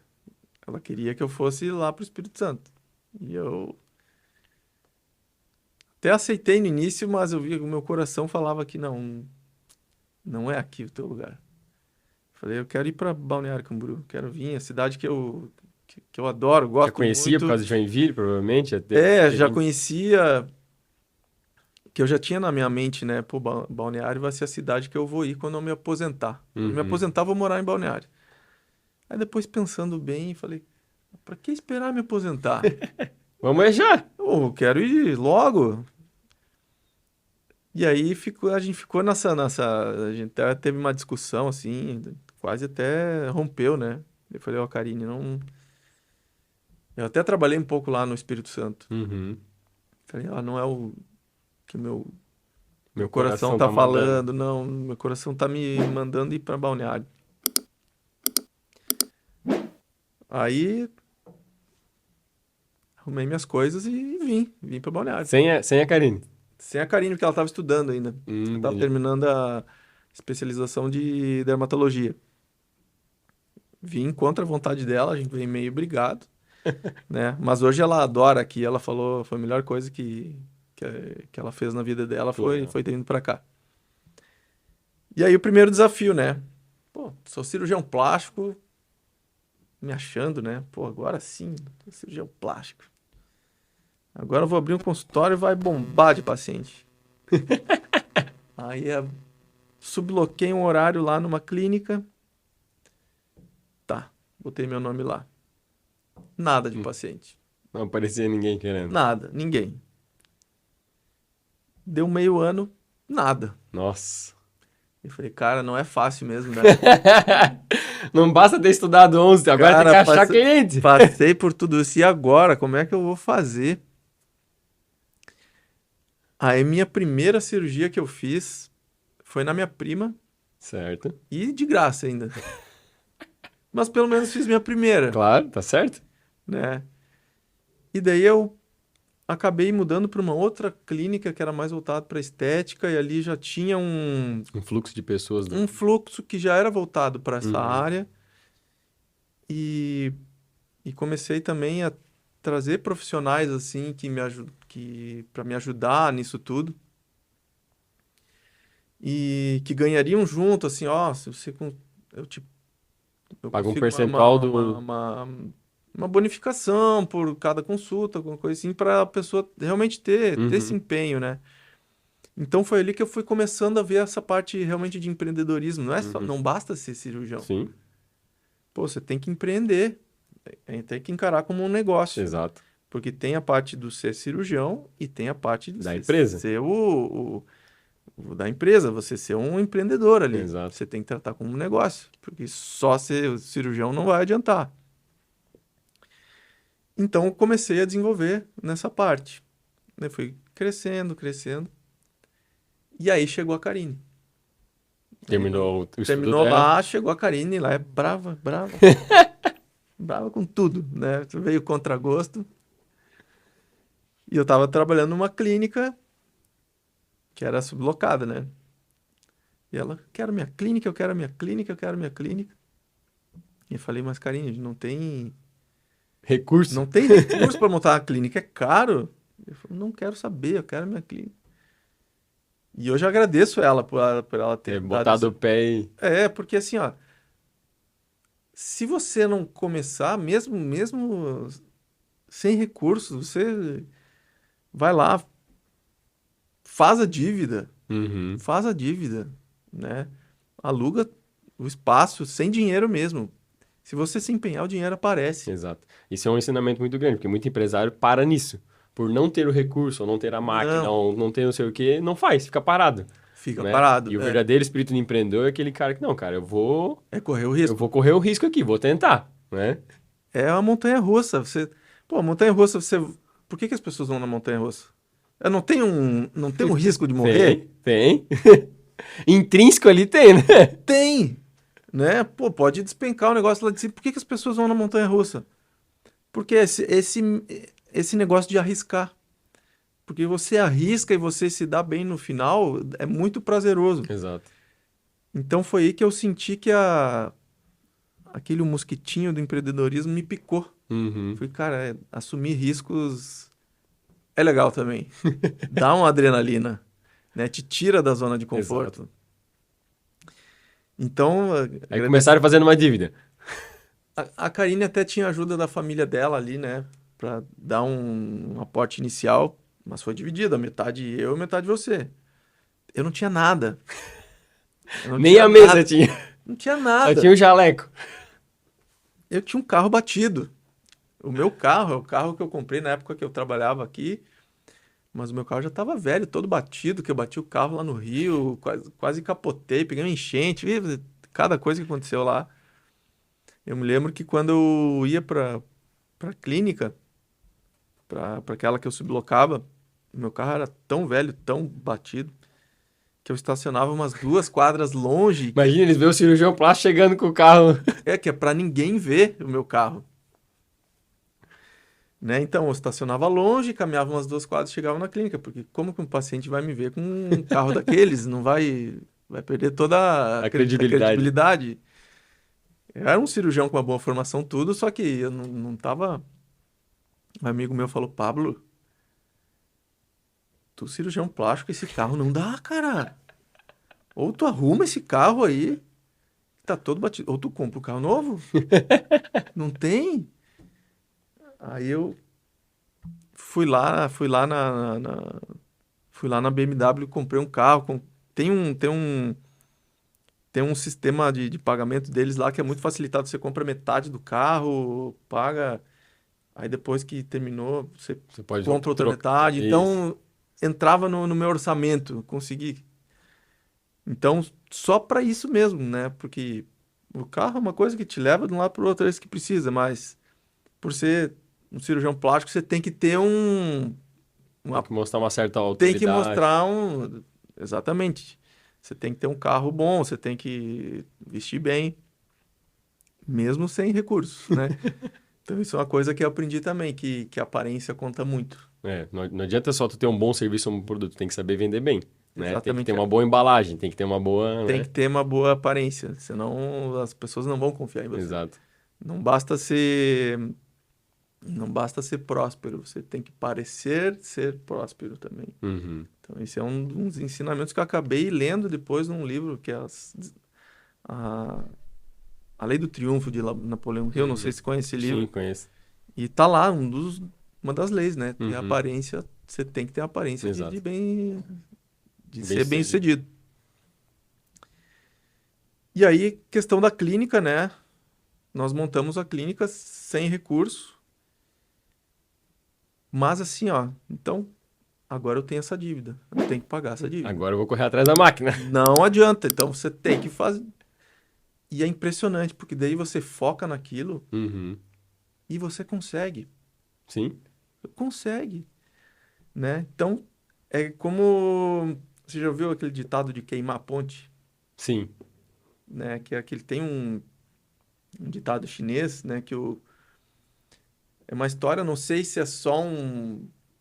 Ela queria que eu fosse lá pro Espírito Santo. E eu até aceitei no início, mas eu vi que o meu coração falava que não é aqui o teu lugar. Falei, eu quero ir para Balneário Camboriú, quero vir, a cidade que eu adoro, Já gosto conhecia muito. por causa de Joinville, provavelmente? Já conhecia, que eu já tinha na minha mente, né? Pô, Balneário vai ser a cidade que eu vou ir quando eu me aposentar. Quando eu me Uhum. aposentar, eu vou morar em Balneário. Aí depois pensando bem, falei, pra que esperar me aposentar? Vamos é já! Eu quero ir logo. E aí a gente ficou a gente até teve uma discussão assim, quase até rompeu, né? Eu falei, ó, Karine, não. Eu até trabalhei um pouco lá no Espírito Santo. Uhum. Falei, ó, não é o que meu Meu coração coração tá tá mandando. falando, não, meu coração tá me mandando ir pra Balneário. Aí arrumei minhas coisas e vim pra Balneário. Sem a Karine. Sem a Karine, porque ela tava estudando ainda. Ela tava Entendi. terminando a especialização de dermatologia. Vim contra a vontade dela, a gente veio meio brigado, né? Mas hoje ela adora aqui, ela falou, foi a melhor coisa que ela fez na vida dela Que foi, legal. foi ter vindo pra cá. E aí o primeiro desafio, né? Pô, sou cirurgião plástico, me achando, né? Pô, agora sim, sou cirurgião plástico. Agora eu vou abrir um consultório e vai bombar de paciente. Aí subloquei um horário lá numa clínica. Tá, botei meu nome lá. Nada de Hum. paciente. Não aparecia ninguém querendo. Nada, ninguém. Deu meio ano, nada. Nossa. Eu falei, cara, não é fácil mesmo, né? Não basta ter estudado 11, agora tem que Cara, achar cliente. passei por tudo isso. E agora, como é que eu vou fazer? Aí, minha primeira cirurgia que eu fiz foi na minha prima Certo. e de graça ainda. Mas pelo menos fiz minha primeira, Claro, tá certo? né? E daí eu acabei mudando para uma outra clínica que era mais voltada para estética e ali já tinha Um fluxo de pessoas. um fluxo que já era voltado para essa Uhum. área e, e comecei também a trazer profissionais assim que para me ajudar nisso tudo e que ganhariam junto assim, ó, se você eu te eu Paga um consigo percentual do. uma bonificação por cada consulta, alguma coisa assim, para a pessoa realmente ter esse Uhum. empenho, né? Então foi ali que eu fui começando a ver essa parte realmente de empreendedorismo. Não é só, Uhum. não basta ser cirurgião. Sim, Pô, você tem que empreender, tem que encarar como um negócio, exato. porque tem a parte do ser cirurgião e tem a parte de Da empresa. ser o da empresa, você ser um empreendedor ali. Exato. Você tem que tratar como um negócio, porque só ser cirurgião não vai adiantar. Então eu comecei a desenvolver nessa parte, né? Fui crescendo, crescendo. E aí chegou a Karine. Aí Terminou o estudo terminou dela. lá, chegou a Karine lá, é brava, brava, brava com tudo, né? Veio contra gosto. E eu tava trabalhando numa clínica que era sublocada, né? E ela, quero minha clínica, eu quero minha clínica, eu quero minha clínica. E eu falei, mas Karine, Recurso. não tem recurso para montar uma clínica, é caro. Eu falei, não quero saber, eu quero minha clínica. E eu já agradeço ela por ela ter Ter dado botado esse... o pé e. É, porque assim, ó, se você não começar, mesmo sem recursos, você vai lá, Uhum. faz a dívida, né? Aluga o espaço sem dinheiro mesmo. Se você se empenhar, o dinheiro aparece. Exato. Isso é um ensinamento muito grande, porque muito empresário para nisso. Por não ter o recurso, ou não ter a máquina, Não, ou não ter não sei o quê, não faz, fica parado, fica né? parado. E o verdadeiro espírito de empreendedor é aquele cara que, não, cara, É correr o eu risco. vou correr o risco aqui, vou tentar, né? É uma montanha-russa. Pô, montanha-russa, por que as pessoas vão na montanha-russa? Não tem um risco de morrer? Tem. Intrínseco ali tem, né? Tem, né? Pô, pode despencar o negócio lá de cima. Por que as pessoas vão na montanha-russa? Porque esse negócio de arriscar. Porque você arrisca e você se dá bem no final, é muito prazeroso. Exato. Então foi aí que eu senti que aquele mosquitinho do empreendedorismo me picou. Uhum. Falei, cara, assumir riscos é legal também. Dá uma adrenalina, né? Te tira da zona de Exato. conforto. Então, Aí começaram fazendo uma dívida. a Karine até tinha ajuda da família dela ali, né? Pra dar um aporte inicial, mas foi dividido, metade eu e metade você. Eu não tinha nada. Eu não Nem tinha a mesa nada. tinha. Não tinha Só nada. tinha o jaleco. Eu tinha um carro batido. O meu carro é o carro que eu comprei na época que eu trabalhava aqui. Mas o meu carro já tava velho, todo batido, que eu bati o carro lá no Rio, quase capotei, peguei uma enchente, cada coisa que aconteceu lá. Eu me lembro que quando eu ia pra clínica, pra aquela que eu sublocava, meu carro era tão velho, tão batido, que eu estacionava umas 2 quadras longe, Imagina, eles veem o cirurgião plástico chegando com o carro. que é pra ninguém ver o meu carro. Né? Então, eu estacionava longe, caminhava umas 2 quadras e chegava na clínica, porque como que um paciente vai me ver com um carro daqueles? Não vai perder toda a A credibilidade. credibilidade. Eu era um cirurgião com uma boa formação, tudo, só que eu não tava. Um amigo meu falou: Pablo, tu cirurgião plástico, esse carro não dá, cara. Ou tu arruma esse carro aí, que tá todo batido, ou tu compra um carro novo. Não tem. Aí eu fui lá na BMW, comprei um carro. Tem um sistema de pagamento deles lá que é muito facilitado. Você compra metade do carro, paga, aí depois que terminou, você Você pode compra outra trocar. metade. Isso. Então, entrava no meu orçamento, consegui. Então, só para isso mesmo, né? Porque o carro é uma coisa que te leva de um lado para o outro, é isso que precisa, mas por ser um cirurgião plástico, você tem que ter Tem que mostrar uma certa tem que autoridade. mostrar um. Exatamente. Você tem que ter um carro bom, você tem que vestir bem, mesmo sem recursos, né? Então, isso é uma coisa que eu aprendi também, que a aparência conta muito. É, não adianta só tu ter um bom serviço ou um produto, tem que saber vender bem, né? Tem que ter Exatamente. uma boa embalagem, tem que ter uma boa, Tem né? que ter uma boa aparência, senão as pessoas não vão confiar em você. Exato. Não basta ser, não basta ser próspero, você tem que parecer ser próspero também. Uhum. Então, esse é um dos ensinamentos que eu acabei lendo depois num livro que é a, a Lei do Triunfo de Napoleão Hill. Não sei Uhum. se conhece esse Sim, livro. conheço. E tá lá uma das leis, né? Ter Uhum. aparência, você tem que ter aparência de Exato. bem, de Bem ser bem sucedido. sucedido. E aí, questão da clínica, né? Nós montamos a clínica sem recurso, mas assim, ó, então agora eu tenho essa dívida, eu tenho que pagar essa dívida. Agora eu vou correr atrás da máquina. Não adianta, então você tem que fazer. E é impressionante, porque daí você foca naquilo Uhum. e você consegue. Sim, Consegue, né? Então, é como... Você já ouviu aquele ditado de queimar a ponte? sim. Né? Que é aquele... Tem um ditado chinês, né? É uma história, não sei se é só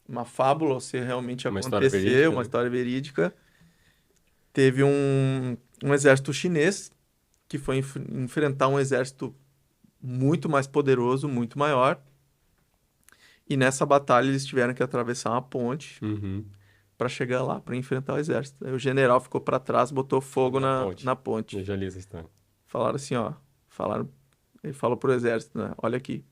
uma fábula ou se realmente Uma história aconteceu, verídica, uma né? história verídica. Teve um exército chinês que foi enfrentar um exército muito mais poderoso, muito maior. E nessa batalha eles tiveram que atravessar uma ponte Uhum. para chegar lá, para enfrentar o exército. Aí o general ficou para trás, botou fogo Na ponte. na ponte. Eu já li essa história. Falaram assim, ó, ele falou pro exército, né? Olha aqui.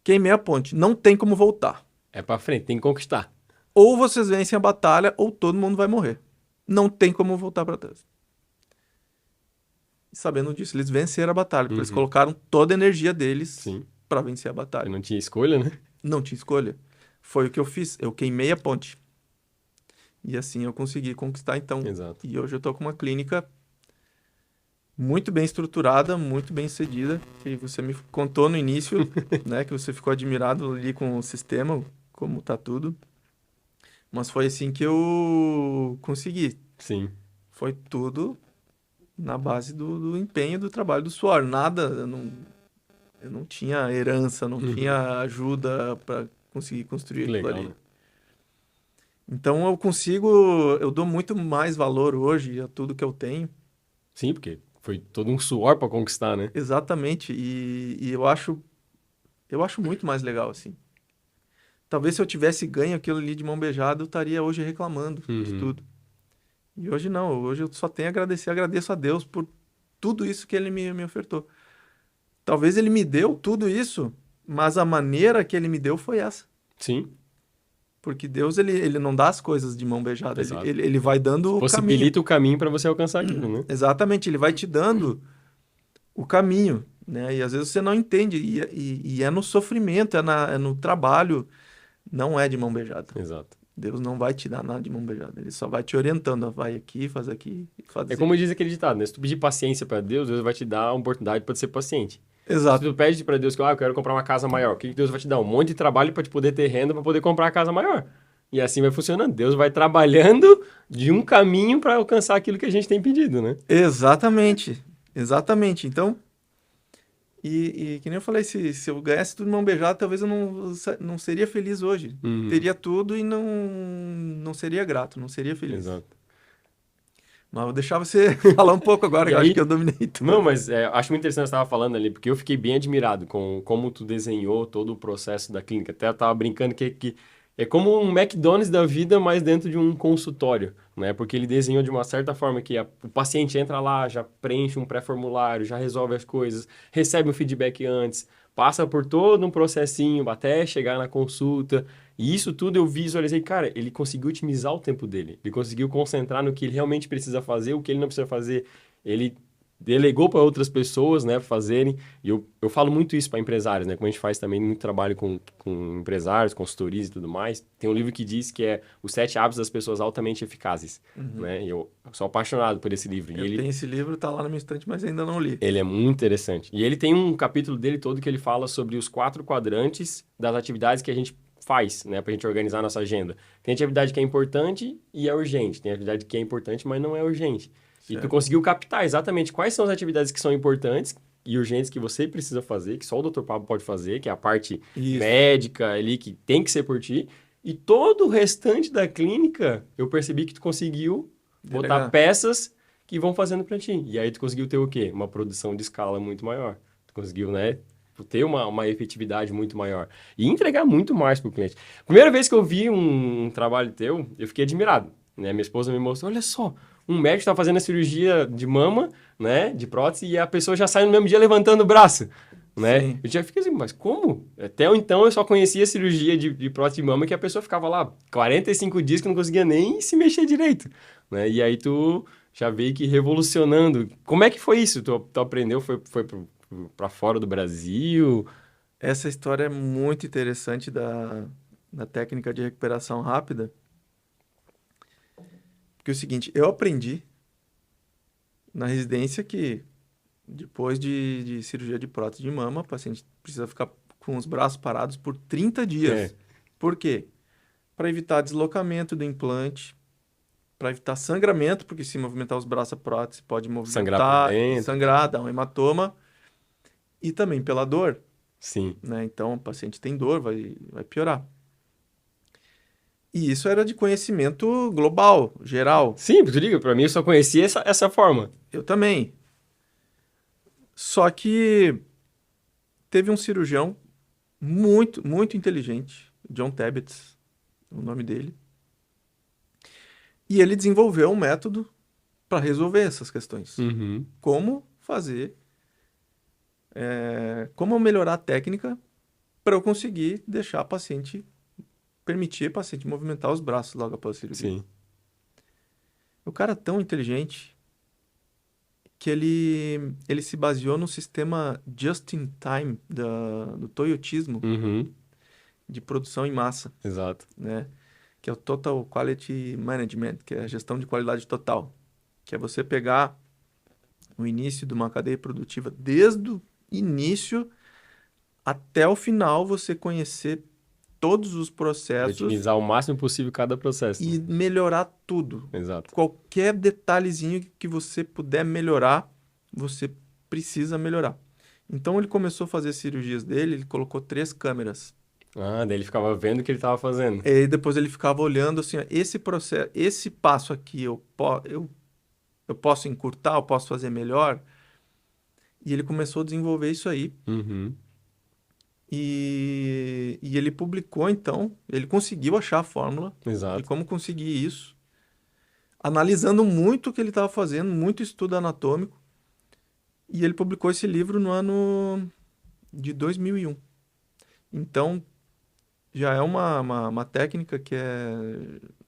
Queimei a ponte, não tem como voltar. É pra frente, tem que conquistar. Ou vocês vencem a batalha ou todo mundo vai morrer. Não tem como voltar para trás. E sabendo disso, eles venceram a batalha, porque eles Uhum. colocaram toda a energia deles Sim. para vencer a Eu batalha. não tinha escolha, né? Não tinha escolha. Foi o que eu fiz. Eu queimei a ponte. E assim eu consegui conquistar, então. Exato. E hoje eu tô com uma clínica muito bem estruturada, muito bem sucedida, que você me contou no início, né, que você ficou admirado ali com o sistema, como tá tudo. Mas foi assim que eu consegui. Sim. Foi tudo na base do empenho, do trabalho, do suor. Nada, eu não tinha herança, não Uhum. tinha ajuda para conseguir construir Que aquilo legal, ali. né? Então eu dou muito mais valor hoje a tudo que eu tenho. Sim, porque foi todo um suor pra conquistar, né? Exatamente, e eu acho muito mais legal assim. Talvez se eu tivesse ganho aquilo ali de mão beijada, eu estaria hoje reclamando de Uhum. tudo. E hoje não, hoje eu só tenho a agradecer, agradeço a Deus por tudo isso que ele me ofertou. Talvez ele me deu tudo isso, mas a maneira que ele me deu foi essa. Sim, Porque Deus, ele não dá as coisas de mão beijada, ele, exato. ele, ele vai dando o caminho. Possibilita o caminho pra você alcançar aquilo, né? Exatamente, ele vai te dando o caminho, né? E às vezes você não entende, e é no sofrimento, é no trabalho, não é de mão beijada. Exato. Deus não vai te dar nada de mão beijada. Ele só vai te orientando. Ó, vai aqui, faz É como diz aquele ditado, né? Se tu pedir paciência para Deus, Deus vai te dar a oportunidade para ser paciente. Se Exato. tu pede para Deus que eu quero comprar uma casa maior, o que Deus vai te dar? Um monte de trabalho para te poder ter renda para poder comprar a casa maior. E assim vai funcionando. Deus vai trabalhando de um caminho para alcançar aquilo que a gente tem pedido, né? Exatamente. Exatamente. Então, e que nem eu falei, se eu ganhasse tudo de mão beijada, talvez eu não seria feliz hoje. Uhum. Teria tudo e não seria grato, não seria feliz. Exato. Mas vou deixar você falar um pouco agora, que eu acho que eu dominei tudo. Não, mas acho muito interessante o que você estava falando ali, porque eu fiquei bem admirado com como tu desenhou todo o processo da clínica. Até eu estava brincando que é como um McDonald's da vida, mas dentro de um consultório, né? Porque ele desenhou de uma certa forma que o paciente entra lá, já preenche um pré-formulário, já resolve as coisas, recebe um feedback antes, passa por todo um processinho até chegar na consulta. E isso tudo eu visualizei, cara, ele conseguiu otimizar o tempo dele. Ele conseguiu concentrar no que ele realmente precisa fazer, o que ele não precisa fazer. Ele delegou para outras pessoas, né, fazerem. E eu falo muito isso para empresários, né? Como a gente faz também muito trabalho com empresários, consultorias e tudo mais. Tem um livro que diz que é Os 7 Hábitos das Pessoas Altamente Eficazes, né? E eu sou apaixonado por esse livro. Eu tenho esse livro, tá lá na minha estante, mas ainda não li. Ele é muito interessante. E ele tem um capítulo dele todo que ele fala sobre os 4 quadrantes das atividades que a gente faz, né, pra gente organizar a nossa agenda. Tem atividade que é importante e é urgente. Tem atividade que é importante, mas não é urgente. Certo. E tu conseguiu captar exatamente quais são as atividades que são importantes e urgentes que você precisa fazer, que só o Dr. Pablo pode fazer, que é a parte médica ali, que tem que ser por ti. E todo o restante da clínica, eu percebi que tu conseguiu botar peças que vão fazendo pra ti. E aí tu conseguiu ter o quê? Uma produção de escala muito maior. Tu conseguiu, né, ter uma efetividade muito maior. E entregar muito mais pro cliente. Primeira vez que eu vi um trabalho teu, eu fiquei admirado, né? Minha esposa me mostrou, olha só, um médico está fazendo a cirurgia de mama, né, de prótese, e a pessoa já sai no mesmo dia levantando o braço, né? Sim. Eu já fiquei assim, mas como? Até então eu só conhecia a cirurgia de prótese de mama que a pessoa ficava lá 45 dias que não conseguia nem se mexer direito, né? E aí tu já veio que revolucionando. Como é que foi isso? Tu aprendeu, foi para fora do Brasil? Essa história é muito interessante da técnica de recuperação rápida. Porque é o seguinte, eu aprendi na residência que depois de cirurgia de prótese de mama, o paciente precisa ficar com os braços parados por 30 dias. Por quê? Para evitar deslocamento do implante, para evitar sangramento, porque se movimentar os braços, a prótese pode movimentar, sangrar, dar um hematoma, e também pela dor. Sim. Né? Então, o paciente tem dor, vai piorar. E isso era de conhecimento global, geral. Sim, tu liga, pra mim eu só conhecia essa forma. Eu também. Só que teve um cirurgião muito, muito inteligente, John Tabbets, o nome dele. E ele desenvolveu um método para resolver essas questões. Uhum. Como fazer, como melhorar a técnica para eu conseguir deixar a paciente, permitir a paciente movimentar os braços logo após a cirurgia. Sim. O cara é tão inteligente que ele se baseou no sistema just-in-time do toyotismo, de produção em massa. Exato. Né? Que é o Total Quality Management, que é a gestão de qualidade total. Que é você pegar o início de uma cadeia produtiva, desde o início até o final, você conhecer todos os processos. Otimizar o máximo possível cada processo. E melhorar tudo. Exato. Qualquer detalhezinho que você puder melhorar, você precisa melhorar. Então ele começou a fazer cirurgias dele, ele colocou 3 câmeras. Ah, daí ele ficava vendo o que ele estava fazendo. E depois ele ficava olhando assim, ó, esse processo, esse passo aqui eu posso encurtar, eu posso fazer melhor. E ele começou a desenvolver isso aí. E ele publicou, então, ele conseguiu achar a fórmula de como conseguir isso, analisando muito o que ele estava fazendo, muito estudo anatômico. E ele publicou esse livro no ano de 2001. Então, já é uma técnica que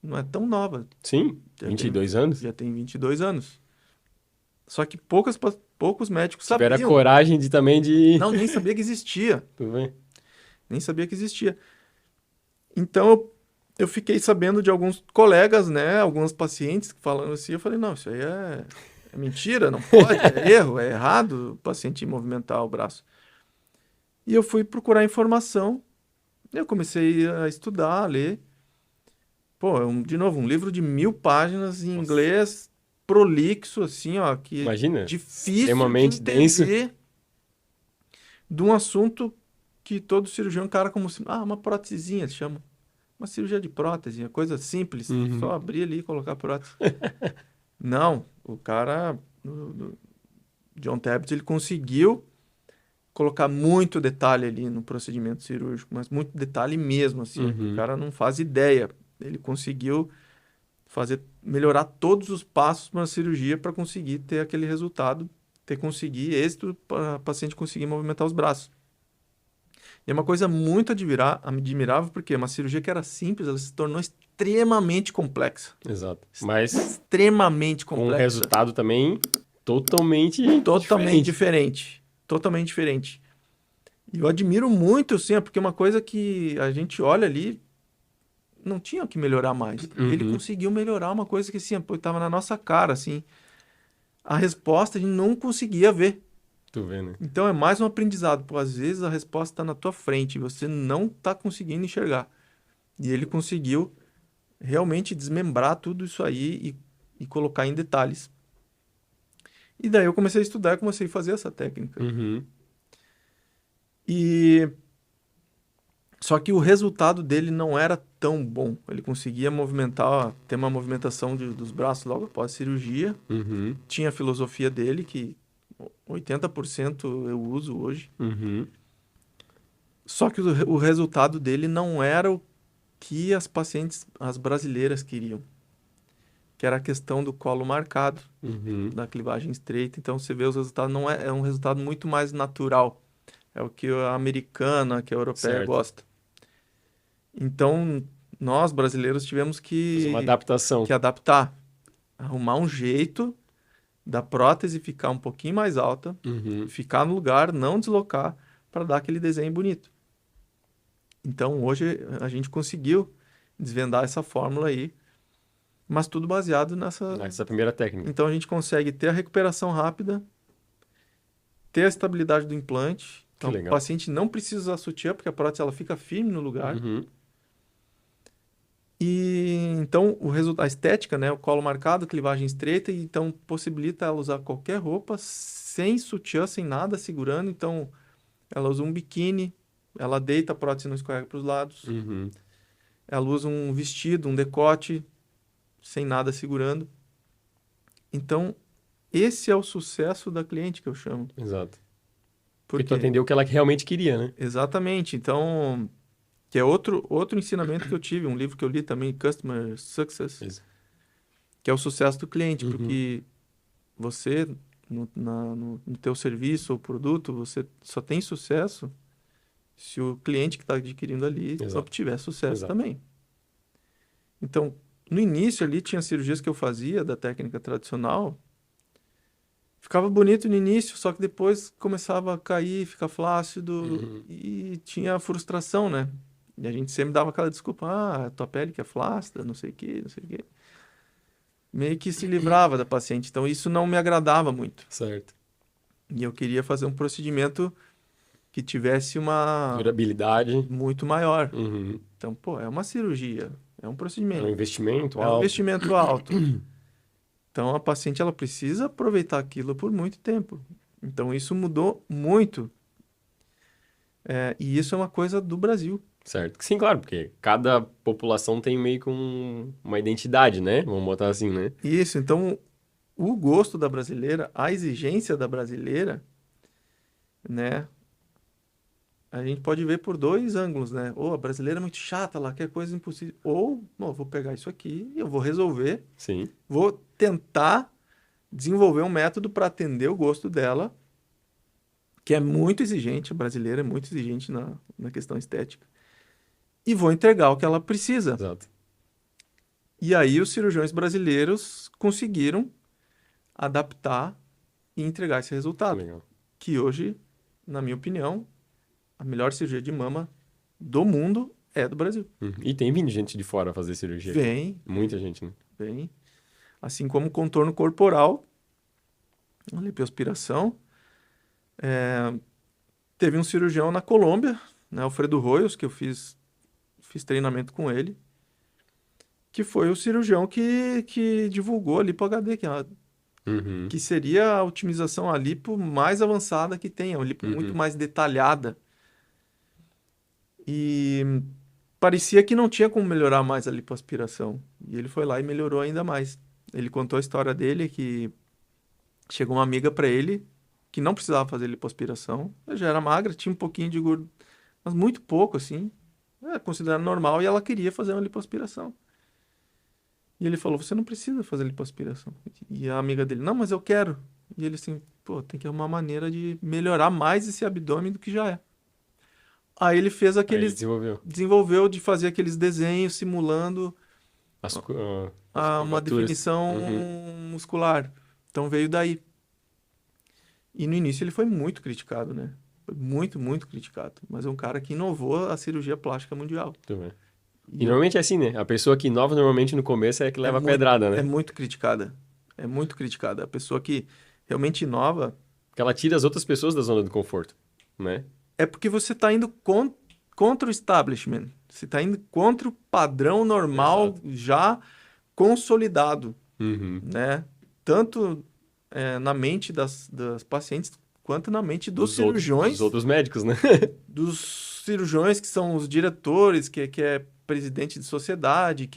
não é tão nova. Sim, 22 anos. Já tem 22 anos. Só que poucos médicos sabiam. Tiveram a coragem também de... Não, nem sabia que existia. Tudo bem. Nem sabia que existia. Então, eu fiquei sabendo de alguns colegas, né, alguns pacientes falando assim, eu falei, não, isso aí é mentira, não pode, é erro, é errado o paciente movimentar o braço. E eu fui procurar informação, eu comecei a estudar, a ler. Pô, de novo, um livro de 1.000 páginas em Nossa. inglês, prolixo, assim, ó, que Imagina, difícil de extremamente denso. entender de um assunto que todo cirurgião encara como, uma prótesezinha, se chama. Uma cirurgia de prótese, é coisa simples, só Uhum. abrir ali e colocar a prótese. Não, o cara, John Tabbett, ele conseguiu colocar muito detalhe ali no procedimento cirúrgico, mas muito detalhe mesmo, assim, que o Uhum. cara não faz ideia. Ele conseguiu melhorar todos os passos na cirurgia para conseguir ter aquele resultado, conseguir êxito para o paciente conseguir movimentar os braços. E é uma coisa muito admirável, porque uma cirurgia que era simples, ela se tornou extremamente complexa. Exato. Mas Extremamente com um complexa. resultado também totalmente Totalmente diferente. diferente. Totalmente diferente. E eu admiro muito, assim, porque é uma coisa que a gente olha ali, não tinha o que melhorar mais. Ele Uhum. conseguiu melhorar uma coisa que, assim, estava na nossa cara, assim. A resposta a gente não conseguia ver. Tu vê, né? Então é mais um aprendizado. Pô, às vezes a resposta está na tua frente e você não está conseguindo enxergar. E ele conseguiu realmente desmembrar tudo isso aí e colocar em detalhes. E daí eu comecei a estudar e comecei a fazer essa técnica. Uhum. E só que o resultado dele não era tão bom. Ele conseguia movimentar, ter uma movimentação dos braços logo após a cirurgia. Uhum. Tinha a filosofia dele, que 80% eu uso hoje. Uhum. Só que o resultado dele não era o que as pacientes, as brasileiras queriam, que era a questão do colo marcado, Uhum. da clivagem estreita. Então você vê os resultados, não é um resultado muito mais natural. É o que a americana, que a europeia Certo. gosta. Então nós brasileiros tivemos Fazer uma que adaptação. adaptar, arrumar um jeito da prótese ficar um pouquinho mais alta, Uhum. ficar no lugar, não deslocar, para dar aquele desenho bonito. Então hoje a gente conseguiu desvendar essa fórmula aí, mas tudo baseado nessa. Essa é a primeira técnica. Então a gente consegue ter a recuperação rápida, ter a estabilidade do implante. Que Então o legal. paciente não precisa usar sutiã, porque a prótese ela fica firme no lugar. Uhum. E então a estética, né, o colo marcado, clivagem estreita, e então possibilita ela usar qualquer roupa sem sutiã, sem nada segurando. Então ela usa um biquíni, ela deita a prótese, não escorrega para os lados. Uhum. Ela usa um vestido, um decote, sem nada segurando. Então, esse é o sucesso da cliente que eu chamo. Exato. Porque tu Porque, atendeu o que ela realmente queria, né? exatamente, então, que é outro ensinamento que eu tive, um livro que eu li também, Customer Success, Isso. que é o sucesso do cliente, Uhum. porque você, no teu serviço ou produto, você só tem sucesso se o cliente que está adquirindo ali Exato. obtiver sucesso Exato. também. Então, no início ali tinha cirurgias que eu fazia da técnica tradicional, ficava bonito no início, só que depois começava a cair, ficar flácido Uhum. e tinha frustração, né? E a gente sempre dava aquela desculpa, tua pele que é flácida, não sei o quê, não sei o quê. Meio que se livrava da paciente, então isso não me agradava muito. Certo. E eu queria fazer um procedimento que tivesse uma Durabilidade. muito maior. Uhum. Então, pô, é uma cirurgia, é um É um procedimento, investimento é um alto. investimento alto. Então, a paciente ela precisa aproveitar aquilo por muito tempo. Então, isso mudou muito. E isso é uma coisa do Brasil. Certo. Sim, claro, porque cada população tem meio que uma identidade, né? Vamos botar assim, né? Isso, então, o gosto da brasileira, a exigência da brasileira, né? A gente pode ver por dois ângulos, né? Ou a brasileira é muito chata, ela quer coisa impossível. Ou, bom, eu vou pegar isso aqui, eu vou resolver, Sim. vou tentar desenvolver um método para atender o gosto dela, que é muito exigente, a brasileira é muito exigente na questão estética, e vou entregar o que ela precisa. Exato. E aí os cirurgiões brasileiros conseguiram adaptar e entregar esse Que resultado, legal. que hoje, na minha opinião, a melhor cirurgia de mama do mundo é do Brasil. E tem vindo gente de fora fazer cirurgia. Vem, Muita gente, né? vem. Assim como contorno corporal, lipoaspiração. Teve um cirurgião na Colômbia, né, Alfredo Royos, que eu fiz treinamento com ele, que foi o cirurgião que divulgou a lipo-HD, Uhum. que seria a otimização a lipo mais avançada que tem, a lipo muito mais detalhada. E parecia que não tinha como melhorar mais a lipoaspiração. E ele foi lá e melhorou ainda mais. Ele contou a história dele, que chegou uma amiga para ele que não precisava fazer lipoaspiração. Ela já era magra, tinha um pouquinho de gordura, mas muito pouco, assim. Considerado normal, e ela queria fazer uma lipoaspiração. E ele falou, você não precisa fazer lipoaspiração. E a amiga dele, não, mas eu quero. E ele assim, pô, tem que arrumar uma maneira de melhorar mais esse abdômen do que já é. Aí ele fez Aí ele aqueles... desenvolveu. Desenvolveu de fazer aqueles desenhos simulando As uma curvaturas. definição muscular. Então veio daí. E no início ele foi muito criticado, né? Foi muito, muito criticado. Mas é um cara que inovou a cirurgia plástica mundial. Muito bem. E normalmente é assim, né? A pessoa que inova normalmente no começo é que leva a pedrada, né? É muito criticada. É muito criticada. A pessoa que realmente inova... Porque ela tira as outras pessoas da zona de conforto, né? É porque você está indo contra o establishment. Você está indo contra o padrão normal já consolidado, né? Tanto na mente das pacientes quanto na mente dos cirurgiões. Dos outros médicos, né? Dos cirurgiões que são os diretores, que é presidente de sociedade,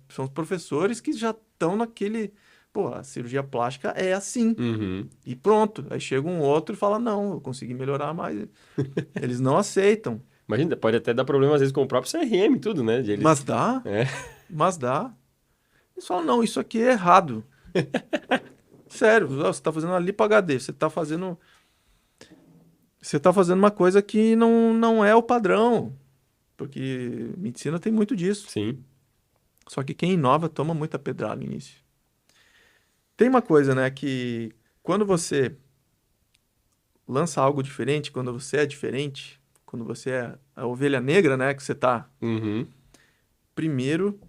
são os professores que já estão naquele... Pô, a cirurgia plástica é assim. E pronto. Aí chega um outro e fala, não, eu consegui melhorar mais. Eles não aceitam. Imagina, pode até dar problema às vezes com o próprio CRM e tudo, né? Mas dá. Mas dá. Eles falam, não, isso aqui é errado. Sério, você está fazendo uma lipo HD, você está fazendo uma coisa que não é o padrão. Porque medicina tem muito disso. Sim. Só que quem inova toma muita pedrada no início. Tem uma coisa, né, que quando você lança algo diferente, quando você é diferente, quando você é a ovelha negra, né, que você tá, primeiro,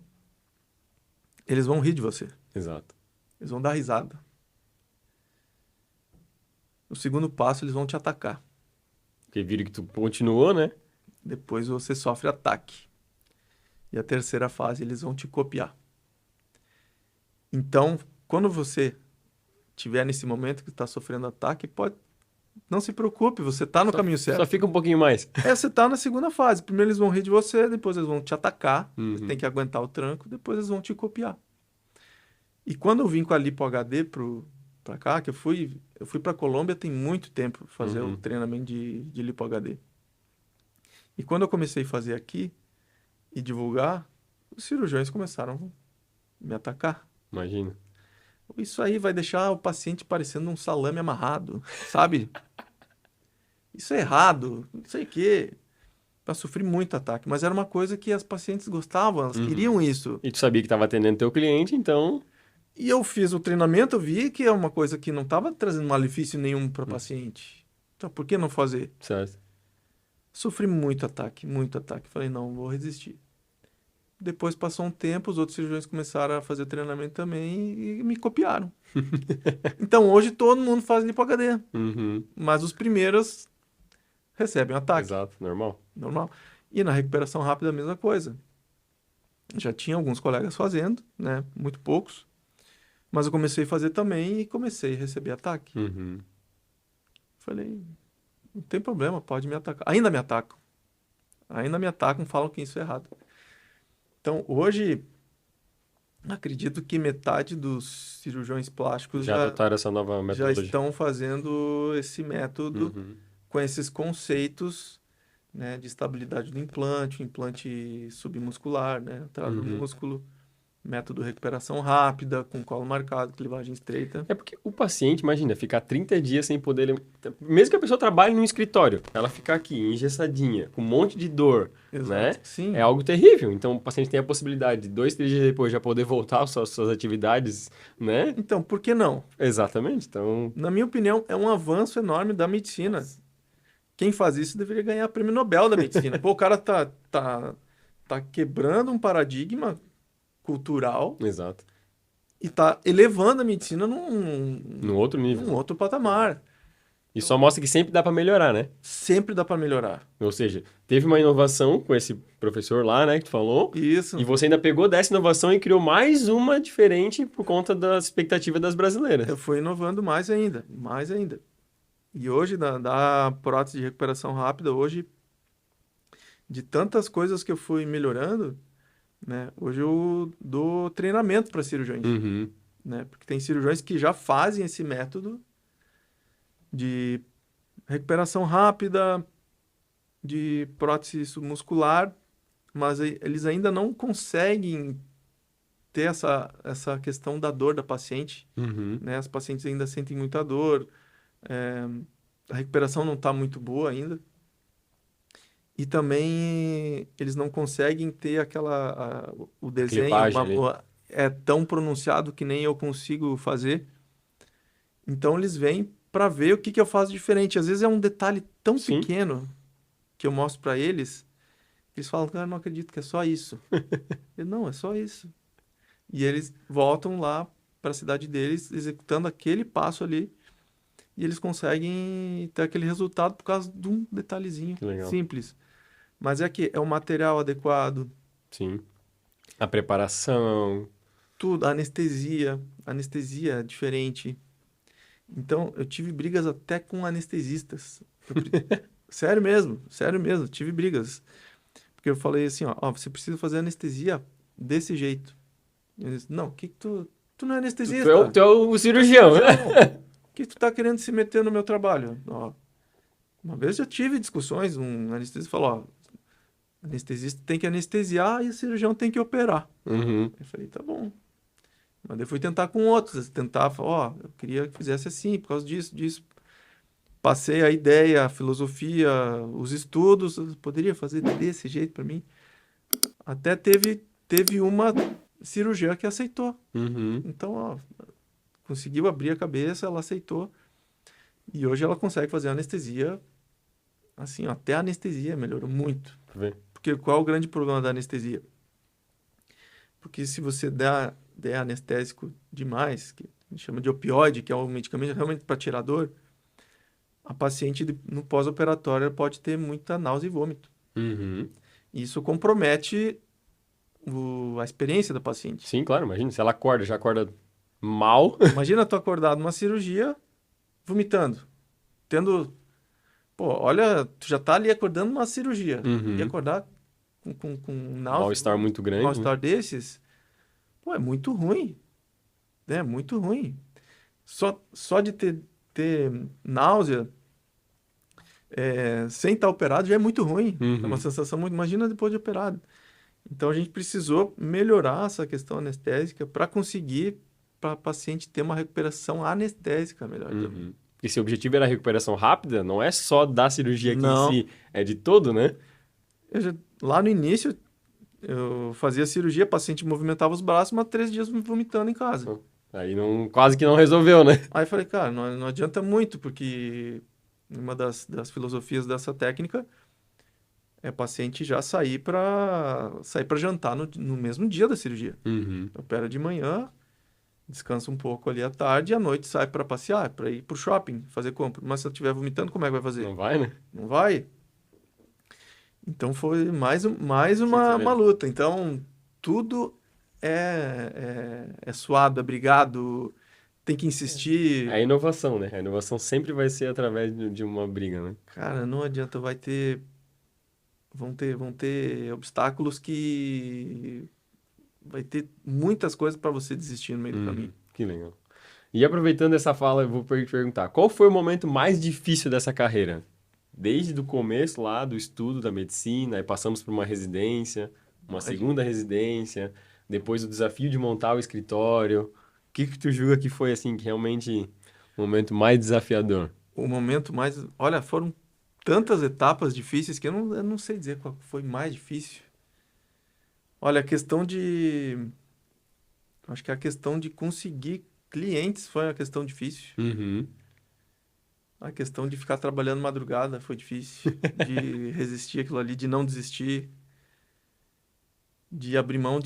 eles vão rir de você. Exato. Eles vão dar risada. No segundo passo, eles vão te atacar. Porque viram que tu continuou, né? Depois você sofre ataque. E a terceira fase, eles vão te copiar. Então, quando você estiver nesse momento que está sofrendo ataque, não se preocupe, você está no caminho certo. Só fica um pouquinho mais. Você está na segunda fase. Primeiro eles vão rir de você, depois eles vão te atacar. Você tem que aguentar o tranco, depois eles vão te copiar. E quando eu vim com a Lipo HD para cá, que eu fui para Colômbia tem muito tempo fazer o treinamento de Lipo HD. E quando eu comecei a fazer aqui e divulgar, os cirurgiões começaram a me atacar. Imagina. Isso aí vai deixar o paciente parecendo um salame amarrado, sabe? Isso é errado, não sei o quê. Eu sofri muito ataque, mas era uma coisa que as pacientes gostavam, elas queriam isso. E tu sabia que estava atendendo teu cliente, então... E eu fiz o treinamento, eu vi que é uma coisa que não estava trazendo malefício nenhum para o paciente. Então, por que não fazer? Certo. Sofri muito ataque, muito ataque. Falei, não, vou resistir. Depois passou um tempo, os outros cirurgiões começaram a fazer treinamento também e me copiaram. Então hoje todo mundo faz lipo HD. Mas os primeiros recebem ataque. Exato, normal. Normal. E na recuperação rápida a mesma coisa. Já tinha alguns colegas fazendo, né? Muito poucos. Mas eu comecei a fazer também e comecei a receber ataque. Falei, não tem problema, pode me atacar. Ainda me atacam. Ainda me atacam, falam que isso é errado. Então, hoje, acredito que metade dos cirurgiões plásticos já adotaram essa nova metodologia. Já estão fazendo esse método com esses conceitos, né, de estabilidade do implante, implante submuscular, né, atrás do músculo, método recuperação rápida, com colo marcado, clivagem estreita. É porque o paciente, imagina, ficar 30 dias sem poder... Mesmo que a pessoa trabalhe num escritório, ela ficar aqui, engessadinha, com um monte de dor, né? Sim. É algo terrível. Então, o paciente tem a possibilidade de 2, 3 dias depois já poder voltar às suas atividades, né? Então, por que não? Exatamente. Então... Na minha opinião, é um avanço enorme da medicina. Quem faz isso deveria ganhar prêmio Nobel da medicina. Pô, o cara tá tá quebrando um paradigma cultural Exato. e tá elevando a medicina num, No outro num nível. outro patamar. E só mostra que sempre dá para melhorar, né? Sempre dá para melhorar. Ou seja, teve uma inovação com esse professor lá, né, que tu falou, e Isso. você ainda pegou dessa inovação e criou mais uma diferente por conta das expectativas das Eu brasileiras. fui inovando mais ainda, mais ainda. E hoje, da prótese de recuperação rápida, hoje, de tantas coisas que eu fui melhorando, né? Hoje eu dou treinamento para cirurgiões, Uhum. né? Porque tem cirurgiões que já fazem esse método de recuperação rápida, de prótese muscular, mas eles ainda não conseguem ter essa questão da dor da paciente, Uhum. né? As pacientes ainda sentem muita dor, a recuperação não está muito boa ainda. E também eles não conseguem ter o A desenho clipagem ali. é tão pronunciado que nem eu consigo fazer. Então eles vêm para ver o que que eu faço diferente. Às vezes é um detalhe tão Sim. pequeno que eu mostro para eles, que eles falam, cara, não acredito que é só isso. Eu, não, é só isso. E eles voltam lá para a cidade deles, executando aquele passo ali, e eles conseguem ter aquele resultado por causa de um detalhezinho Que legal. simples. Mas é que é o material adequado, Sim. A preparação. tudo, anestesia é diferente. Então, eu tive brigas até com anestesistas. Sério mesmo, tive brigas. Porque eu falei assim, ó, você precisa fazer anestesia desse jeito. Eles, não, tu não é anestesista, Tu é o tu é cirurgião. cirurgião. O que tu tá querendo se meter no meu trabalho? Ó, uma vez eu tive discussões, um anestesista falou, ó, anestesista tem que anestesiar e o cirurgião tem que operar. Uhum. Eu falei, tá bom. Mas eu fui tentar com outros, tentar, ó, eu queria que fizesse assim, por causa disso. Passei a ideia, a filosofia, os estudos, eu poderia fazer desse jeito para mim. Até teve uma cirurgiã que aceitou. Uhum. Então, ó, conseguiu abrir a cabeça, ela aceitou. E hoje ela consegue fazer anestesia, assim, ó, até a anestesia melhorou muito. Pra ver. Porque qual é o grande problema da anestesia? Porque se você der anestésico demais, que a gente chama de opioide, que é um medicamento realmente para tirar dor, a paciente no pós-operatório pode ter muita náusea e vômito. Uhum. Isso compromete a experiência da paciente. Sim, claro, imagina. Se ela acorda, já acorda mal. Imagina tu acordar numa cirurgia vomitando, tendo, pô, olha, tu já tá ali acordando numa cirurgia e Uhum. acordar com náusea, Mal-estar muito um grande, né? mal-estar desses, pô, é muito ruim, né? É muito ruim. Só de ter náusea sem estar operado já é muito ruim. É uma Uhum. sensação muito. Imagina depois de operado. Então a gente precisou melhorar essa questão anestésica para conseguir para a paciente ter uma recuperação anestésica melhor também. Uhum. E se o objetivo era a recuperação rápida, não é só da cirurgia aqui em Não. si, é de todo, né? Lá no início eu fazia cirurgia, a paciente movimentava os braços, mas 3 dias vomitando em casa. Aí não, quase que não resolveu, né? Aí eu falei, cara, não adianta muito, porque uma das filosofias dessa técnica é paciente já sair para jantar no mesmo dia da cirurgia. Uhum. Opera de manhã, descansa um pouco ali à tarde e à noite sai para passear, para ir pro shopping, fazer compra. Mas se eu estiver vomitando, como é que vai fazer? Não vai, né? Não vai? Então foi mais Sim, você uma vê. luta. Então tudo é suado, é brigado, tem que É a insistir. inovação, né? A inovação sempre vai ser através de uma briga, né? Cara, não adianta, vão ter obstáculos que vai ter muitas coisas para você desistir no meio do Uhum. caminho. Que legal. E aproveitando essa fala, eu vou perguntar, qual foi o momento mais difícil dessa carreira? Desde o começo lá do estudo da medicina, aí passamos por uma residência, uma Mas segunda residência, depois o desafio de montar o escritório. O que que tu julga que foi, assim, que realmente o momento mais desafiador? o momento mais. Olha, foram tantas etapas difíceis que eu não sei dizer qual foi mais difícil. Olha, a questão de. Acho que a questão de conseguir clientes foi a questão difícil. Uhum. A questão de ficar trabalhando madrugada foi difícil. De resistir aquilo ali, de não desistir. de abrir mão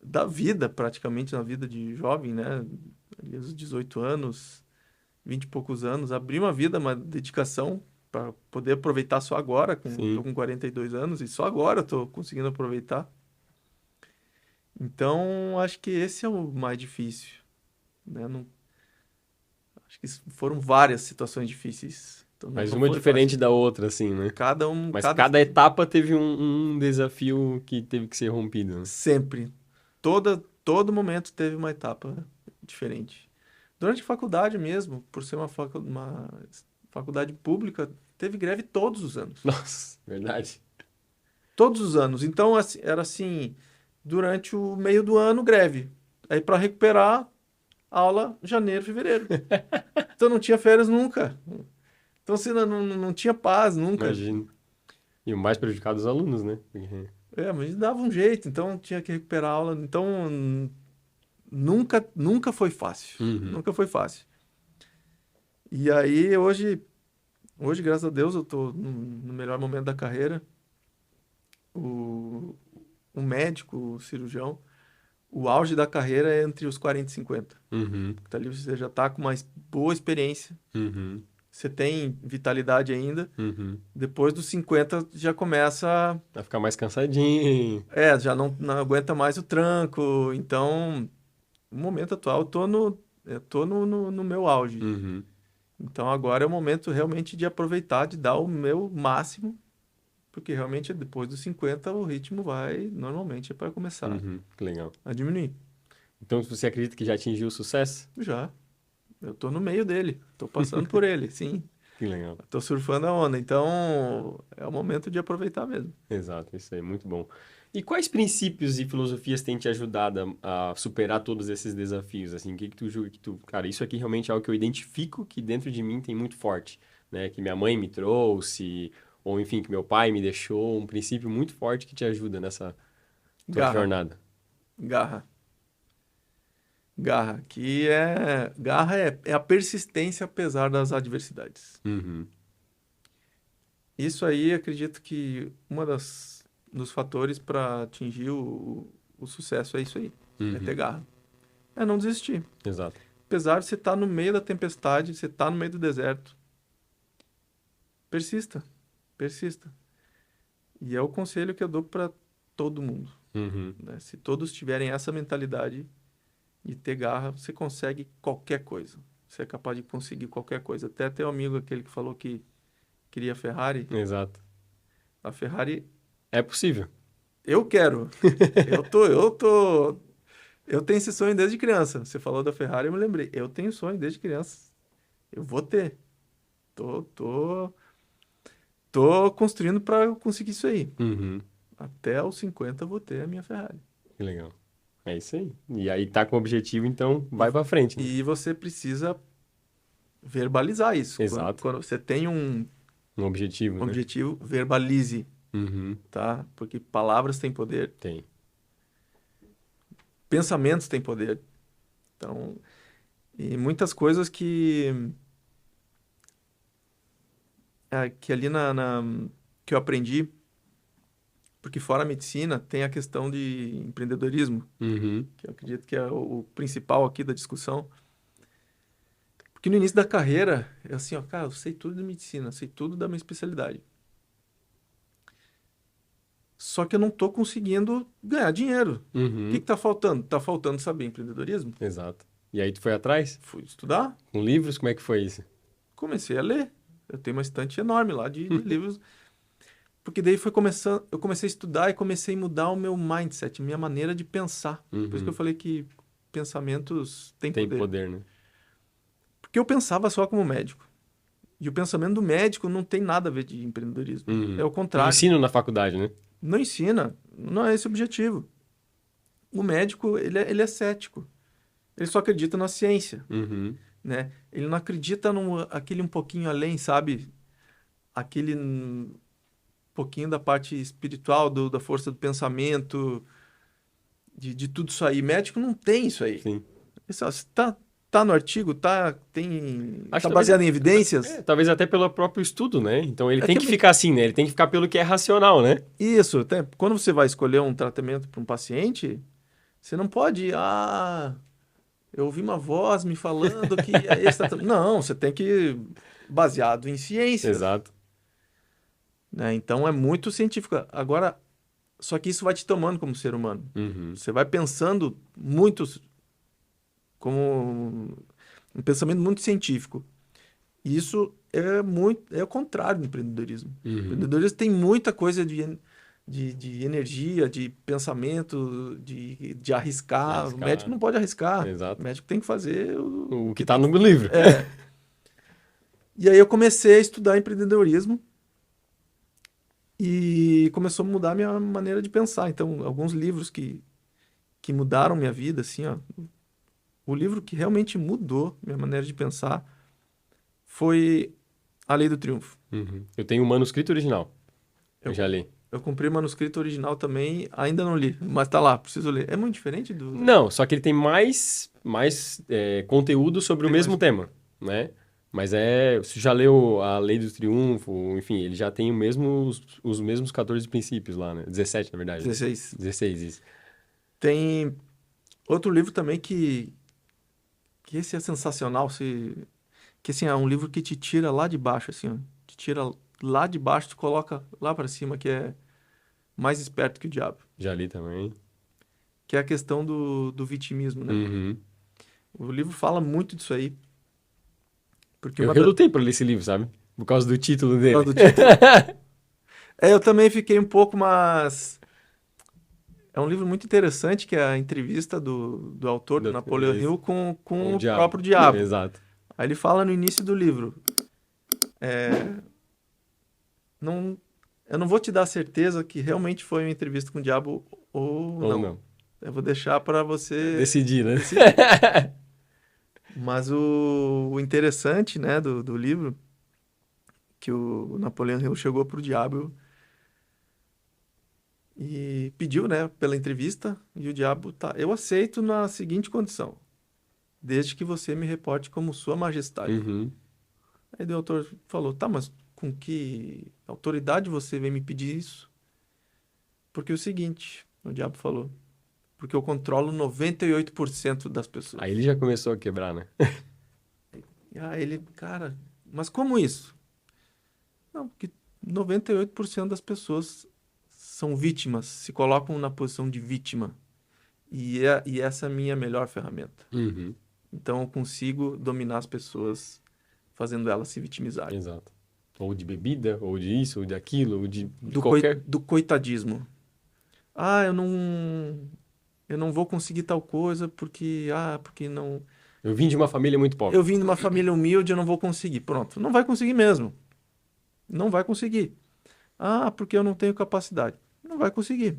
da vida, praticamente, na vida de jovem, né? Ali aos 18 anos, 20 e poucos anos, abrir uma vida, uma dedicação para poder aproveitar só agora, tô Sim. com 42 anos e só agora tô conseguindo aproveitar. Então, acho que esse é o mais difícil, né? Não, acho que foram várias situações difíceis. Então, Mas não uma foi fácil. diferente da outra, assim, né? Mas Cada cada etapa teve um desafio que teve que ser rompido, né? sempre, todo momento teve uma etapa diferente. Durante a faculdade mesmo, por ser uma faculdade pública, teve greve todos os anos. Nossa, verdade. Todos os anos. Então, era assim, durante o meio do ano, greve. Aí, para recuperar, aula janeiro, fevereiro. Então, não tinha férias nunca. Então, assim, não tinha paz nunca. Imagino. E o mais prejudicado os alunos, né? É, mas dava um jeito, então tinha que recuperar a aula. Então, nunca foi fácil. Uhum. Nunca foi fácil. E aí, hoje, graças a Deus, eu tô no melhor momento da carreira. O, o médico, o cirurgião, o auge da carreira é entre os 40 e 50. Uhum. Tá ali, você já tá com uma boa experiência, Uhum. você tem vitalidade ainda. Uhum. Depois dos 50 já começa, Vai ficar mais cansadinho. já não aguenta mais o tranco. Então, no momento atual, eu tô no meu auge. Uhum. Então, agora é o momento realmente de aproveitar, de dar o meu máximo, porque realmente depois dos 50 o ritmo normalmente é para começar Uhum. Que legal. a diminuir. Então, você acredita que já atingiu o sucesso? Já, eu tô no meio dele, tô passando por ele, sim. Que legal. Tô surfando a onda, então é o momento de aproveitar mesmo. Exato, isso aí, muito bom. E quais princípios e filosofias têm te ajudado a superar todos esses desafios? Assim, o que que tu julga que tu... Cara, isso aqui realmente é algo que eu identifico que dentro de mim tem muito forte, né? Que minha mãe me trouxe, ou enfim, que meu pai me deixou, um princípio muito forte que te ajuda nessa tua Garra, jornada. garra, garra é a persistência apesar das adversidades. Uhum, Isso aí, acredito que dos fatores para atingir o sucesso é isso aí, é ter uhum, garra, é não desistir. exato. Apesar de você estar no meio da tempestade, você estar no meio do deserto, persista, persista. E é o conselho que eu dou para todo mundo, Uhum, né? Se todos tiverem essa mentalidade de ter garra, você consegue qualquer coisa. Você é capaz de conseguir qualquer coisa. Até teu amigo aquele que falou que queria Ferrari, exato. a Ferrari É possível. eu quero. Eu tenho esse sonho desde criança. Você falou da Ferrari, eu me lembrei. Eu tenho sonho desde criança. Eu vou ter. Tô, tô, tô construindo para conseguir isso aí. Uhum, Até os 50 eu vou ter a minha Ferrari. que legal. É isso aí. E aí tá com o objetivo, então E, vai pra frente, né? e você precisa verbalizar isso. Exato. Quando você tem um Um objetivo, né? objetivo, verbalize, Uhum, tá? Porque palavras têm poder, tem. pensamentos têm poder. Então, e muitas coisas que ali que eu aprendi, porque fora a medicina tem a questão de empreendedorismo, Uhum, que eu acredito que é o principal aqui da discussão. Porque no início da carreira, é assim, ó, cara, eu sei tudo de medicina, sei tudo da minha especialidade. Só que eu não tô conseguindo ganhar dinheiro. O que uhum, que tá faltando? Tá faltando saber empreendedorismo. exato. E aí tu foi atrás? Fui estudar, Com livros, como é que foi isso? comecei a ler. Eu tenho uma estante enorme lá de livros. Porque daí foi começando, eu comecei a estudar e comecei a mudar o meu mindset, minha maneira de pensar. Por isso que eu Uhum, falei que pensamentos têm tem poder. poder, né? Porque eu pensava só como médico. E o pensamento do médico não tem nada a ver de empreendedorismo. É Uhum. o Não contrário. ensino na faculdade, né? Não ensina, não é esse o objetivo. O médico, ele é cético. Ele só acredita na ciência, Uhum, né? Ele não acredita aquele um pouquinho além, sabe? Aquele pouquinho da parte espiritual, da força do pensamento, de tudo isso aí. Médico não tem isso aí. sim. Você tá Tá no artigo, tá Talvez, baseado em evidências? talvez até pelo próprio estudo, né? Então ele É tem que que ficar assim, né? Ele tem que ficar pelo que é racional, né? isso, quando você vai escolher um tratamento para um paciente, você não pode, eu ouvi uma voz me falando que é esse tratamento. Não, você tem que baseado em ciências, Exato. né? Então é muito científico. Agora, só que isso vai te tomando como ser humano. Uhum. Você vai pensando muito como um pensamento muito científico. E isso é o contrário do empreendedorismo. O Uhum. empreendedorismo tem muita coisa de energia, de pensamento, de De arriscar. O médico arriscar. não pode arriscar. O Exato. médico tem que fazer o O que que tá tem no que... livro. É. E aí eu comecei a estudar empreendedorismo e começou a mudar a minha maneira de pensar. Então, alguns livros que mudaram minha vida, assim, ó. O livro que realmente mudou minha maneira de pensar foi A Lei do Triunfo. Uhum. Eu tenho o manuscrito original. Eu Eu, já li. eu comprei o manuscrito original também, ainda não li, mas tá lá, preciso ler. É muito diferente do... Não, só que ele tem mais conteúdo sobre o Tem mesmo mais... tema, né? Mas você já leu A Lei do Triunfo, enfim, ele já tem os mesmos 14 princípios lá, né? 17, na verdade. 16. 16, isso. Tem outro livro também que esse é sensacional, que assim, é um livro que te tira lá de baixo, assim, ó. Te tira lá de baixo, te coloca lá para cima, que é Mais Esperto que o Diabo. Já li também. Que é a questão do vitimismo, né? Uhum. O livro fala muito disso aí, porque Eu relutei pra ler esse livro, sabe? Por causa do título por causa dele. do título. Eu também fiquei um pouco, mas é um livro muito interessante, que é a entrevista do autor, do Napoleon Esse, Hill, com o o diabo. próprio diabo. Exato. Aí ele fala no início do livro, não, eu não vou te dar certeza que realmente foi uma entrevista com o diabo ou Ou não. não. Eu vou deixar para você Decidir, né? decidir. Mas o interessante, né, do livro, que o Napoleon Hill chegou pro diabo e pediu, né, pela entrevista, e o diabo tá, eu aceito na seguinte condição, desde que você me reporte como Sua Majestade. Uhum. Aí o autor falou, tá, mas com que autoridade você vem me pedir isso? Porque é o seguinte, o diabo falou, porque eu controlo 98% das pessoas. Aí ele já começou a quebrar, né? E aí ele, cara, mas como isso? Não, porque 98% das pessoas são vítimas, se colocam na posição de vítima. E essa é a minha melhor ferramenta. Uhum. Então eu consigo dominar as pessoas fazendo elas se vitimizarem. Exato. Ou de bebida, ou de isso, ou de aquilo, ou de qualquer... Do coitadismo. Eu não vou conseguir tal coisa porque não. Eu vim de uma família muito pobre. Eu vim de uma família humilde, eu não vou conseguir. Pronto, não vai conseguir mesmo. Não vai conseguir. Porque eu não tenho capacidade. Não vai conseguir.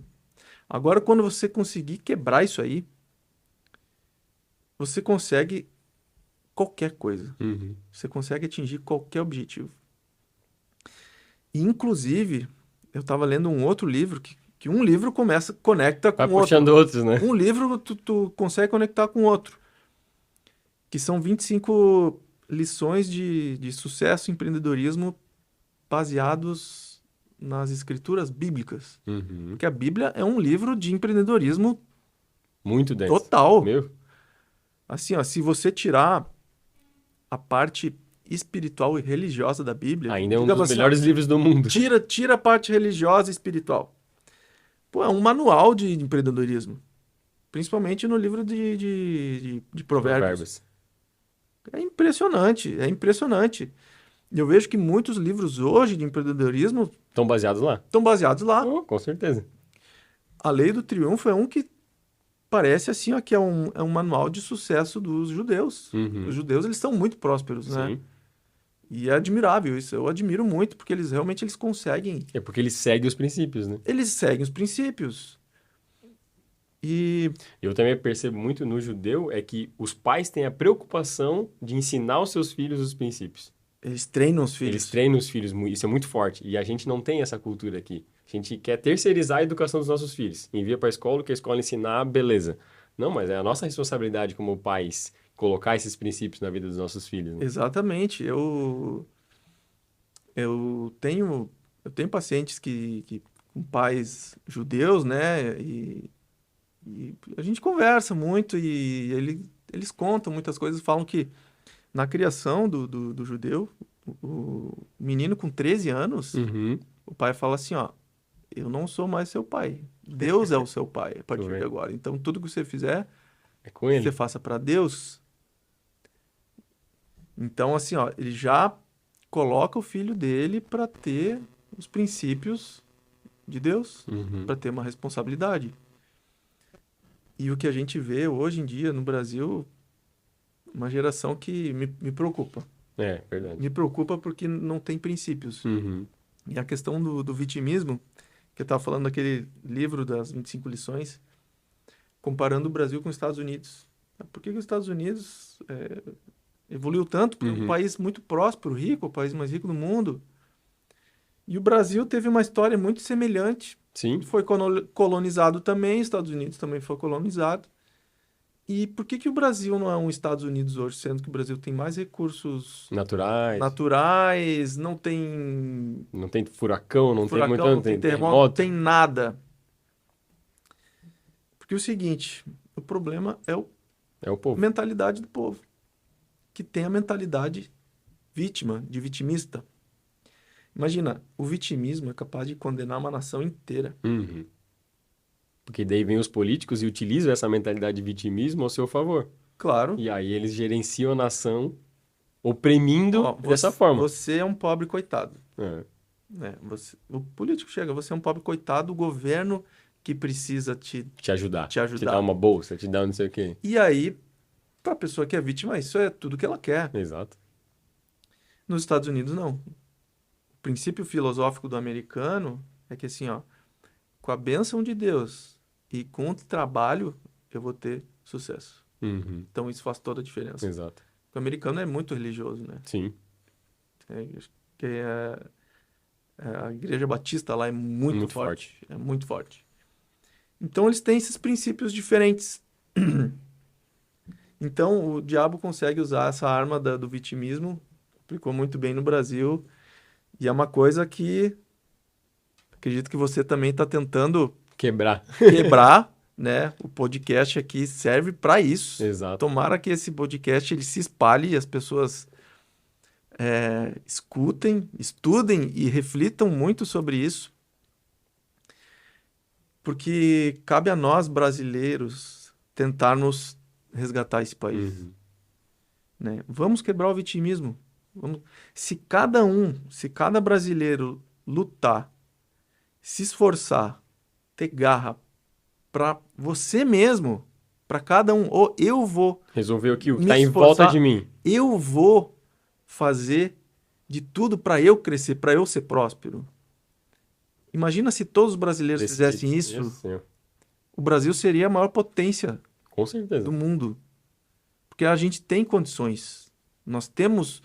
Agora, quando você conseguir quebrar isso aí, você consegue qualquer coisa. Uhum. Você consegue atingir qualquer objetivo. E, inclusive, eu estava lendo um outro livro que um livro conecta Vai com outro. puxando outros, né? Um livro tu consegue conectar com outro. Que são 25 lições de sucesso e empreendedorismo baseados nas escrituras bíblicas. Uhum. Porque a Bíblia é um livro de empreendedorismo Muito denso. total. Meu, Assim, ó, se você tirar a parte espiritual e religiosa da Bíblia, ainda é um digamos dos assim, ó, melhores livros do mundo. tira a parte religiosa e espiritual. Pô, é um manual de empreendedorismo. Principalmente no livro de Provérbios. Provérbios. É impressionante, é impressionante. E eu vejo que muitos livros hoje de empreendedorismo Estão baseados lá? estão baseados lá. Oh, com certeza. A Lei do Triunfo é um que parece assim, ó, que é um manual de sucesso dos judeus. Uhum. Os judeus, eles são muito prósperos, né? Sim. E é admirável isso. Eu admiro muito, porque eles conseguem. É porque ele segue os princípios, né? Eles seguem os princípios. E Eu também percebo muito no judeu é que os pais têm a preocupação de ensinar os seus filhos os princípios. eles treinam os Eles filhos. treinam os filhos, isso é muito forte. E a gente não tem essa cultura aqui. A gente quer terceirizar a educação dos nossos filhos. Envia para a escola, o que a escola ensinar, beleza. Não, mas é a nossa responsabilidade como pais colocar esses princípios na vida dos nossos filhos, né? Exatamente. Eu tenho pacientes com pais judeus, né? E a gente conversa muito e eles contam muitas coisas, falam que na criação do judeu, o menino com 13 anos, Uhum. o pai fala assim, ó, eu não sou mais seu pai. Deus é o seu pai a partir de Correto. agora. Então, tudo que você fizer, É com você ele. faça para Deus. Então, assim, ó, ele já coloca o filho dele para ter os princípios de Deus, Uhum. para ter uma responsabilidade. E o que a gente vê hoje em dia no Brasil, uma geração que me preocupa. É, verdade. Me preocupa porque não tem princípios. Uhum. E a questão do vitimismo, que eu estava falando daquele livro das 25 lições, comparando o Brasil com os Estados Unidos. Por que os Estados Unidos evoluiu tanto? Porque é um Uhum. país muito próspero, rico, o país mais rico do mundo. E o Brasil teve uma história muito semelhante. Sim, Foi colonizado também, Estados Unidos também foi colonizado. E por que o Brasil não é um Estados Unidos hoje, sendo que o Brasil tem mais recursos naturais. naturais, não tem Não tem furacão, não tem furacão, muito, não tem tem terremoto, não terremoto. tem nada. Porque é o seguinte, o problema é a É o povo. mentalidade do povo, que tem a mentalidade vítima, de vitimista. Imagina, o vitimismo é capaz de condenar uma nação inteira. Uhum. Porque daí vem os políticos e utilizam essa mentalidade de vitimismo ao seu favor. Claro, E aí eles gerenciam a nação oprimindo ó, dessa forma. você é um pobre coitado. É, Né? O político chega, você é um pobre coitado, o governo que precisa te ajudar. te Te dar ajudar. uma bolsa, te dar não sei o quê. E aí, para a pessoa que é vítima, isso é tudo que ela quer. Exato. Nos Estados Unidos, não. O princípio filosófico do americano é que assim, ó, com a bênção de Deus e com o trabalho, eu vou ter sucesso. Uhum. Então isso faz toda a diferença. Exato. O americano é muito religioso, né? Sim. Acho que a igreja batista lá é muito Muito forte. forte. É muito forte. Então eles têm esses princípios diferentes. Então o diabo consegue usar essa arma do vitimismo, aplicou muito bem no Brasil, e é uma coisa que acredito que você também está tentando Quebrar. quebrar, né? O podcast aqui serve para isso. Exato. Tomara que esse podcast ele se espalhe e as pessoas escutem, estudem e reflitam muito sobre isso, porque cabe a nós brasileiros tentarmos resgatar esse país, Uhum. né? Vamos quebrar o vitimismo. Se cada brasileiro lutar, se esforçar, ter garra para você mesmo, para cada um, ou eu vou Resolver o que me está em volta esforçar, de mim. eu vou fazer de tudo para eu crescer, para eu ser próspero. Imagina se todos os brasileiros Desse fizessem tipo. isso, Assim, o Brasil seria a maior potência com certeza. do mundo. Porque a gente tem condições. Nós temos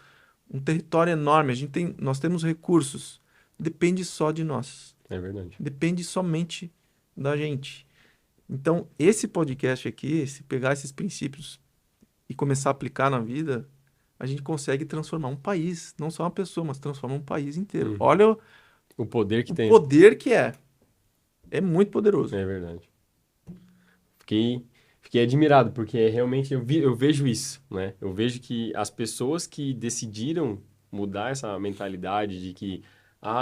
um território enorme, nós temos recursos. Depende só de nós. É verdade. Depende somente da gente. Então, esse podcast aqui, se pegar esses princípios e começar a aplicar na vida, a gente consegue transformar um país, não só uma pessoa, mas transformar um país inteiro. Uhum. Olha O poder que o tem. poder que é. É muito poderoso. É verdade. Fiquei admirado, porque realmente eu vejo isso, né? Eu vejo que as pessoas que decidiram mudar essa mentalidade de que,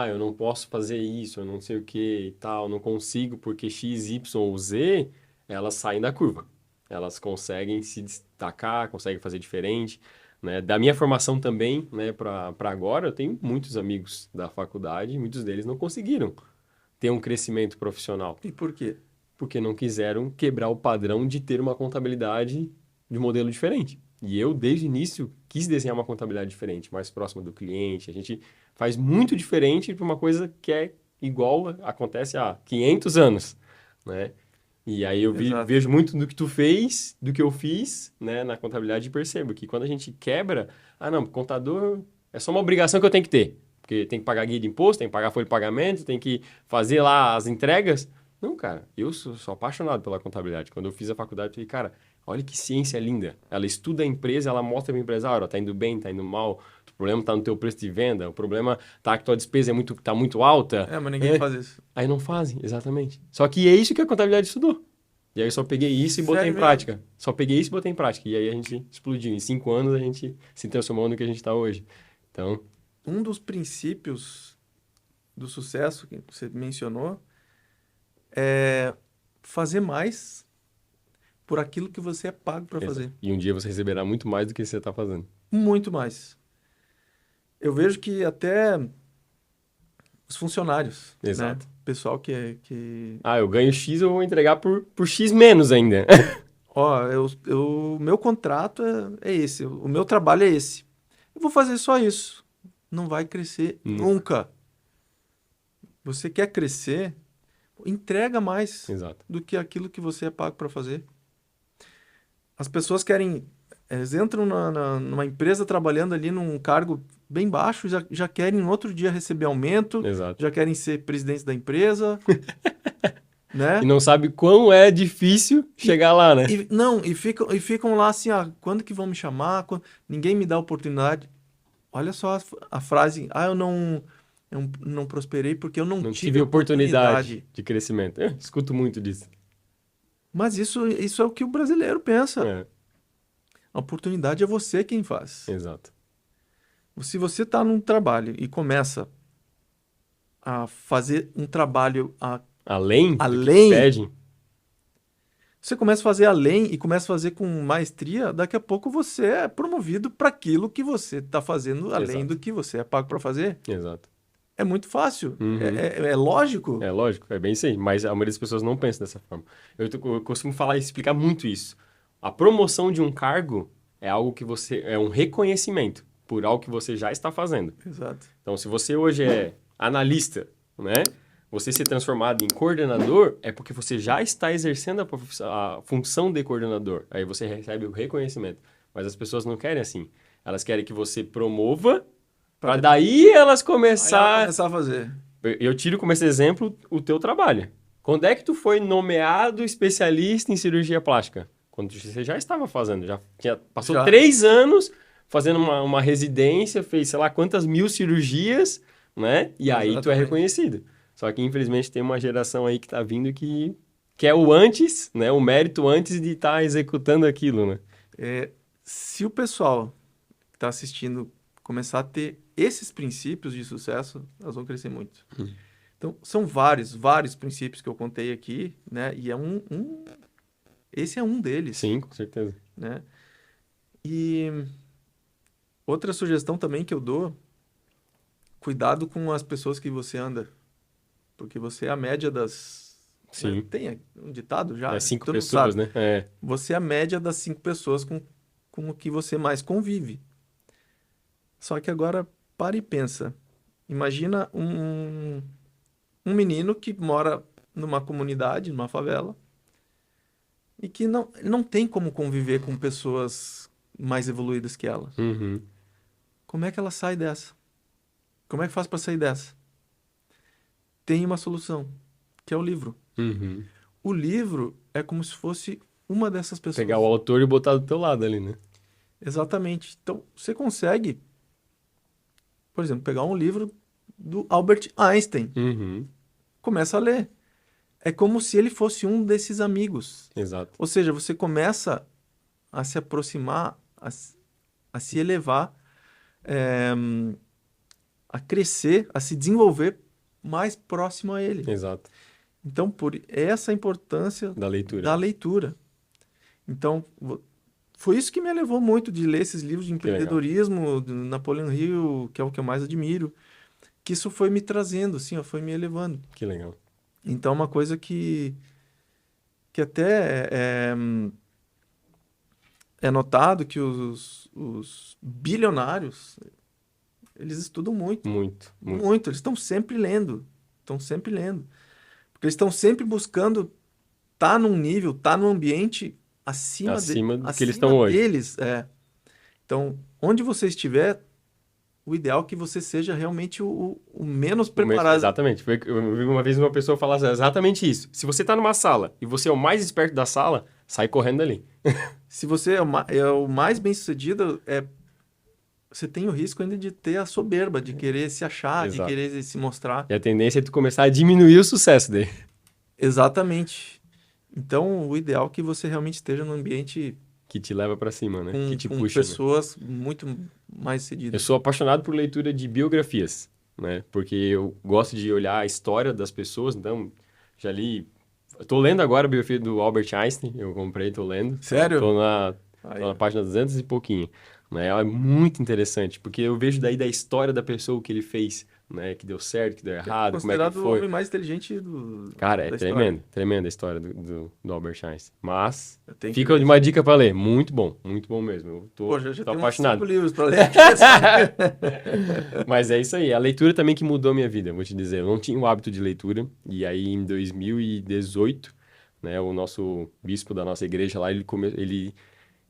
eu não posso fazer isso, eu não sei o que e tal, não consigo porque X, Y ou Z, elas saem da curva. Elas conseguem se destacar, conseguem fazer diferente, né? Da minha formação também, né, para agora, eu tenho muitos amigos da faculdade, e muitos deles não conseguiram ter um crescimento profissional E por quê? porque não quiseram quebrar o padrão de ter uma contabilidade de modelo diferente. E eu, desde o início, quis desenhar uma contabilidade diferente, mais próxima do cliente. A gente faz muito diferente para uma coisa que é igual, acontece há 500 anos, né? E aí eu Exato. vejo muito do que tu fez, do que eu fiz, né, na contabilidade e percebo que quando a gente quebra, não, contador é só uma obrigação que eu tenho que ter. Porque tem que pagar guia de imposto, tem que pagar folha de pagamento, tem que fazer lá as entregas. Não, cara, eu sou apaixonado pela contabilidade. Quando eu fiz a faculdade, eu falei, cara, Olha que ciência linda. Ela estuda a empresa, ela mostra para o empresário, tá indo bem, tá indo mal, o problema está no teu preço de venda, o problema tá que tua despesa tá muito alta. Mas ninguém faz isso. Aí não fazem, exatamente. Só que é isso que a contabilidade estudou. E aí eu só peguei isso e botei em prática. Só peguei isso e botei em prática. E aí a gente explodiu. Em 5 anos a gente se transformou no que a gente está hoje. Então... Um dos princípios do sucesso que você mencionou é fazer mais por aquilo que você é pago para fazer. E um dia você receberá muito mais do que você está fazendo. Muito mais. Eu vejo que até os funcionários, Exato. né? Pessoal que... eu ganho X, eu vou entregar por X menos ainda. O meu contrato é esse, o meu trabalho é esse. Eu vou fazer só isso. Não vai crescer nunca. Você quer crescer, entrega mais do que aquilo que você é pago para fazer. As pessoas querem... Eles entram numa empresa trabalhando ali num cargo bem baixo, já querem no outro dia receber aumento, já querem ser presidente da empresa, né? E não sabe quão é difícil chegar lá, né? E ficam lá assim, quando que vão me chamar? Ninguém me dá oportunidade. Olha só a frase, eu não prosperei porque eu não tive oportunidade de crescimento. Eu escuto muito disso. Mas isso é o que o brasileiro pensa. A oportunidade é você quem faz. Exato. Se você está num trabalho e começa a fazer um trabalho além do que pedem, você começa a fazer além e começa a fazer com maestria, daqui a pouco você é promovido para aquilo que você está fazendo além do que você é pago para fazer. Exato. É muito fácil. É lógico. É lógico, é bem isso aí. Mas a maioria das pessoas não pensa dessa forma. Eu costumo falar e explicar muito isso. A promoção de um cargo é algo que é um reconhecimento por algo que você já está fazendo. Exato. Então, se você hoje é analista, né? Você ser transformado em coordenador é porque você já está exercendo a função de coordenador. Aí você recebe o reconhecimento. Mas as pessoas não querem assim. Elas querem que você promova para daí elas começar a fazer. Eu tiro como esse exemplo o teu trabalho. Quando é que tu foi nomeado especialista em cirurgia plástica? Quando você já estava fazendo. Passou 3 anos fazendo uma residência, fez sei lá quantas 1000 cirurgias, né? E aí tu é reconhecido. Só que, infelizmente, tem uma geração aí que tá vindo que quer o antes, né? O mérito antes de estar executando aquilo, né? Se o pessoal que está assistindo começar a ter esses princípios de sucesso, nós vamos crescer muito. Então, são vários princípios que eu contei aqui, né? E esse é um deles. Sim, com certeza. Né? E outra sugestão também que eu dou, cuidado com as pessoas que você anda. Porque você é a média das... Sim. Né? Tem um ditado já? 5 pessoas, né? Você é a média das 5 pessoas com o que você mais convive. Só que agora, para e pensa. Imagina um menino que mora numa comunidade, numa favela, e que não tem como conviver com pessoas mais evoluídas que ela. Como é que ela sai dessa? Como é que faz para sair dessa? Tem uma solução, que é o livro. O livro é como se fosse uma dessas pessoas. Pegar o autor e botar do teu lado ali, né? Exatamente. Então, você consegue, por exemplo, pegar um livro do Albert Einstein. Começa a ler. É como se ele fosse um desses amigos. Exato. Ou seja, você começa a se aproximar, a se elevar, a crescer, a se desenvolver mais próximo a ele. Exato. Então, por essa importância da leitura. Então, foi isso que me levou muito de ler esses livros de empreendedorismo, do Napoleon Hill, que é o que eu mais admiro, que isso foi me trazendo, assim, foi me elevando. Que legal. Então, uma coisa que até é notado que os bilionários, eles estudam muito. Muito. Eles estão sempre lendo. Porque eles estão sempre buscando estar num nível, estar num ambiente acima do que eles estão hoje. Então, onde você estiver, o ideal é que você seja realmente o menos preparado. Exatamente. Eu vi uma vez uma pessoa falar exatamente isso. Se você está numa sala e você é o mais esperto da sala, sai correndo dali. Se você é o mais bem-sucedido, você tem o risco ainda de ter a soberba, de querer se achar, de Exato. querer se mostrar. E a tendência é tu começar a diminuir o sucesso dele. Exatamente. Então, o ideal é que você realmente esteja num ambiente Que te leva pra cima, né? Que te com puxa, né? pessoas muito mais Eu cedidas. sou apaixonado por leitura de biografias, né? Porque eu gosto de olhar a história das pessoas, então já li. Eu tô lendo agora a biografia do Albert Einstein, eu comprei, tô lendo. Sério? Tô Aí, na ó. página 200 e pouquinho, né? Ela é muito interessante, porque eu vejo daí da história da pessoa o que ele fez, né? Que deu certo, que deu Que é errado, como é que considerado o foi. homem mais inteligente Cara, é da história. tremenda a história do Albert Einstein. Mas Eu tenho que fica ler. uma dica pra ler, muito bom mesmo. Eu Pô, já tô tem uns 5 apaixonado. livros para ler aqui, sabe? Mas é isso aí, a leitura também que mudou a minha vida, vou te dizer. Eu não tinha o hábito de leitura, e aí em 2018, né, o nosso bispo da nossa igreja lá,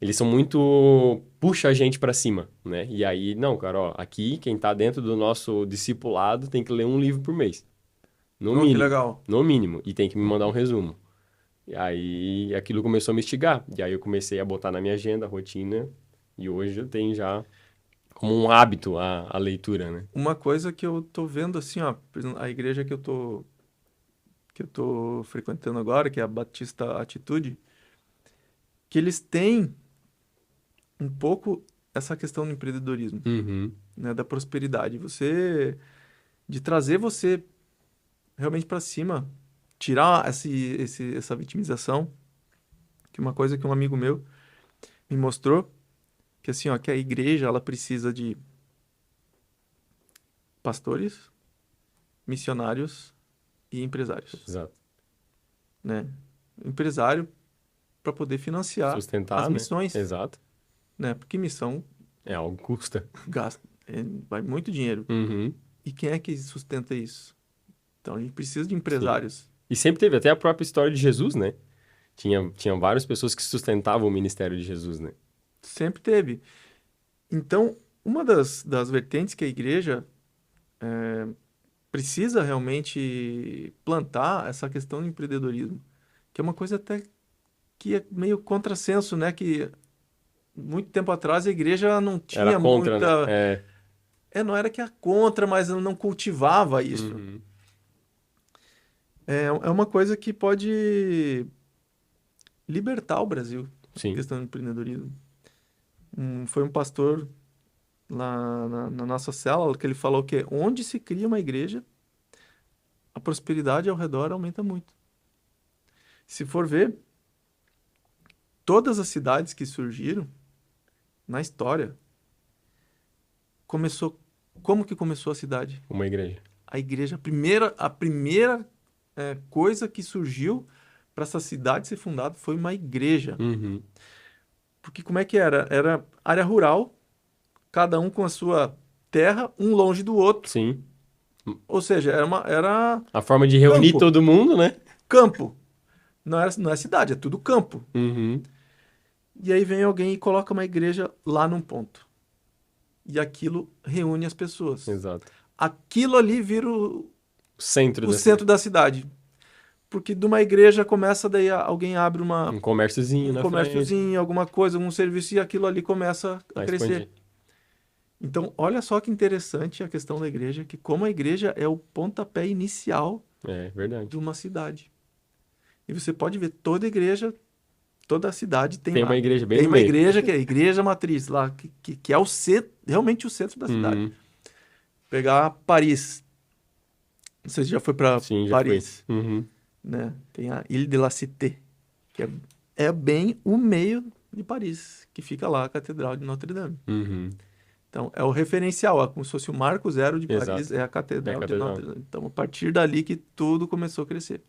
eles são muito... puxa a gente pra cima, né? E aí, não, cara, ó, aqui quem tá dentro do nosso discipulado tem que ler um livro por mês, no Oh, que mínimo, legal. no mínimo, e tem que me mandar um resumo. E aí aquilo começou a me instigar, e aí eu comecei a botar na minha agenda, a rotina, e hoje eu tenho já como um hábito a leitura, né? Uma coisa que eu tô vendo assim, ó, por exemplo, a igreja que eu tô frequentando agora, que é a Batista Atitude, que eles têm um pouco essa questão do empreendedorismo, Uhum. né, da prosperidade. De trazer você realmente para cima, tirar essa vitimização, que uma coisa que um amigo meu me mostrou, que assim, ó, que a igreja, ela precisa de pastores, missionários e empresários, Exato. né? Empresário para poder financiar as Sustentar, né? missões, Exato. né? Porque missão É algo que custa. gasta, vai muito dinheiro. Uhum. E quem é que sustenta isso? Então a gente precisa de Sim. empresários. E sempre teve até a própria história de Jesus, né? Tinha várias pessoas que sustentavam o ministério de Jesus, né? Sempre teve. Então, uma das vertentes que a igreja precisa realmente plantar essa questão do empreendedorismo, que é uma coisa até que é meio contrassenso, né? Que muito tempo atrás a igreja não Era tinha contra, né? muita. É. Não era que era contra, mas não cultivava isso. Uhum. É uma coisa que pode libertar o Brasil, essa Sim. questão do empreendedorismo. Foi um pastor lá na nossa célula que ele falou que onde se cria uma igreja, a prosperidade ao redor aumenta muito. Se for ver, todas as cidades que surgiram na história, começou. Como que começou a cidade? Uma igreja. A igreja, a primeira coisa que surgiu para essa cidade ser fundada foi uma igreja. Uhum. Porque como é que era? Era área rural, cada um com a sua terra, um longe do outro. Sim. Ou seja, era A forma de reunir campo, todo mundo, né? campo. Não é cidade, é tudo campo. Uhum. E aí vem alguém e coloca uma igreja lá num ponto. E aquilo reúne as pessoas. Exato. Aquilo ali vira O centro o da centro cidade. da cidade. Porque de uma igreja começa, daí alguém abre Um comérciozinho um na frente. comérciozinho, alguma coisa, um serviço, e aquilo ali começa a A crescer. expandir. Então, olha só que interessante a questão da igreja, que como a igreja é o pontapé inicial É de verdade. uma cidade. E você pode ver toda igreja, toda a cidade tem Tem uma lá. igreja bem Tem no uma meio. igreja que é a igreja matriz lá, que é o centro, realmente o centro da cidade. Uhum. Pegar Paris. Não sei se já foi para Sim, já foi. Paris, Uhum. né? Tem a Ile de la Cité, que é bem o meio de Paris, que fica lá a Catedral de Notre Dame. Uhum. Então, é o referencial, é como se fosse o Marco Zero de Paris, Exato. é a É a Catedral de catedral. Notre Dame. Então, a partir dali que tudo começou a crescer.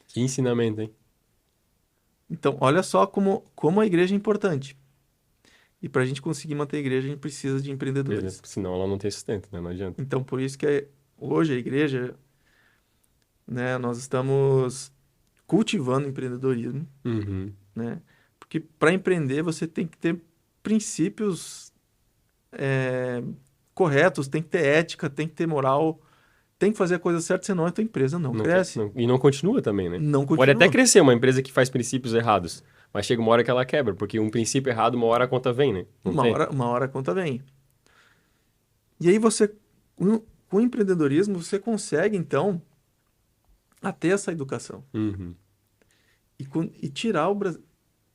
Que ensinamento, hein? Então, olha só como a igreja é importante. E para a gente conseguir manter a igreja, a gente precisa de empreendedores. Senão ela não tem sustento, né? Não adianta. Então, por isso que hoje a igreja, né, nós estamos cultivando empreendedorismo, Uhum. né? Porque para empreender você tem que ter princípios corretos, tem que ter ética, tem que ter moral, tem que fazer a coisa certa, senão a tua empresa não Não, cresce, e não continua também, né? não Pode até continua. crescer uma empresa que faz princípios errados, mas chega uma hora que ela quebra, porque um princípio errado, uma hora a conta vem, né? Não tem? Uma hora a conta vem. E aí com o empreendedorismo, você consegue, então, a ter essa educação. Uhum. E tirar o Brasil.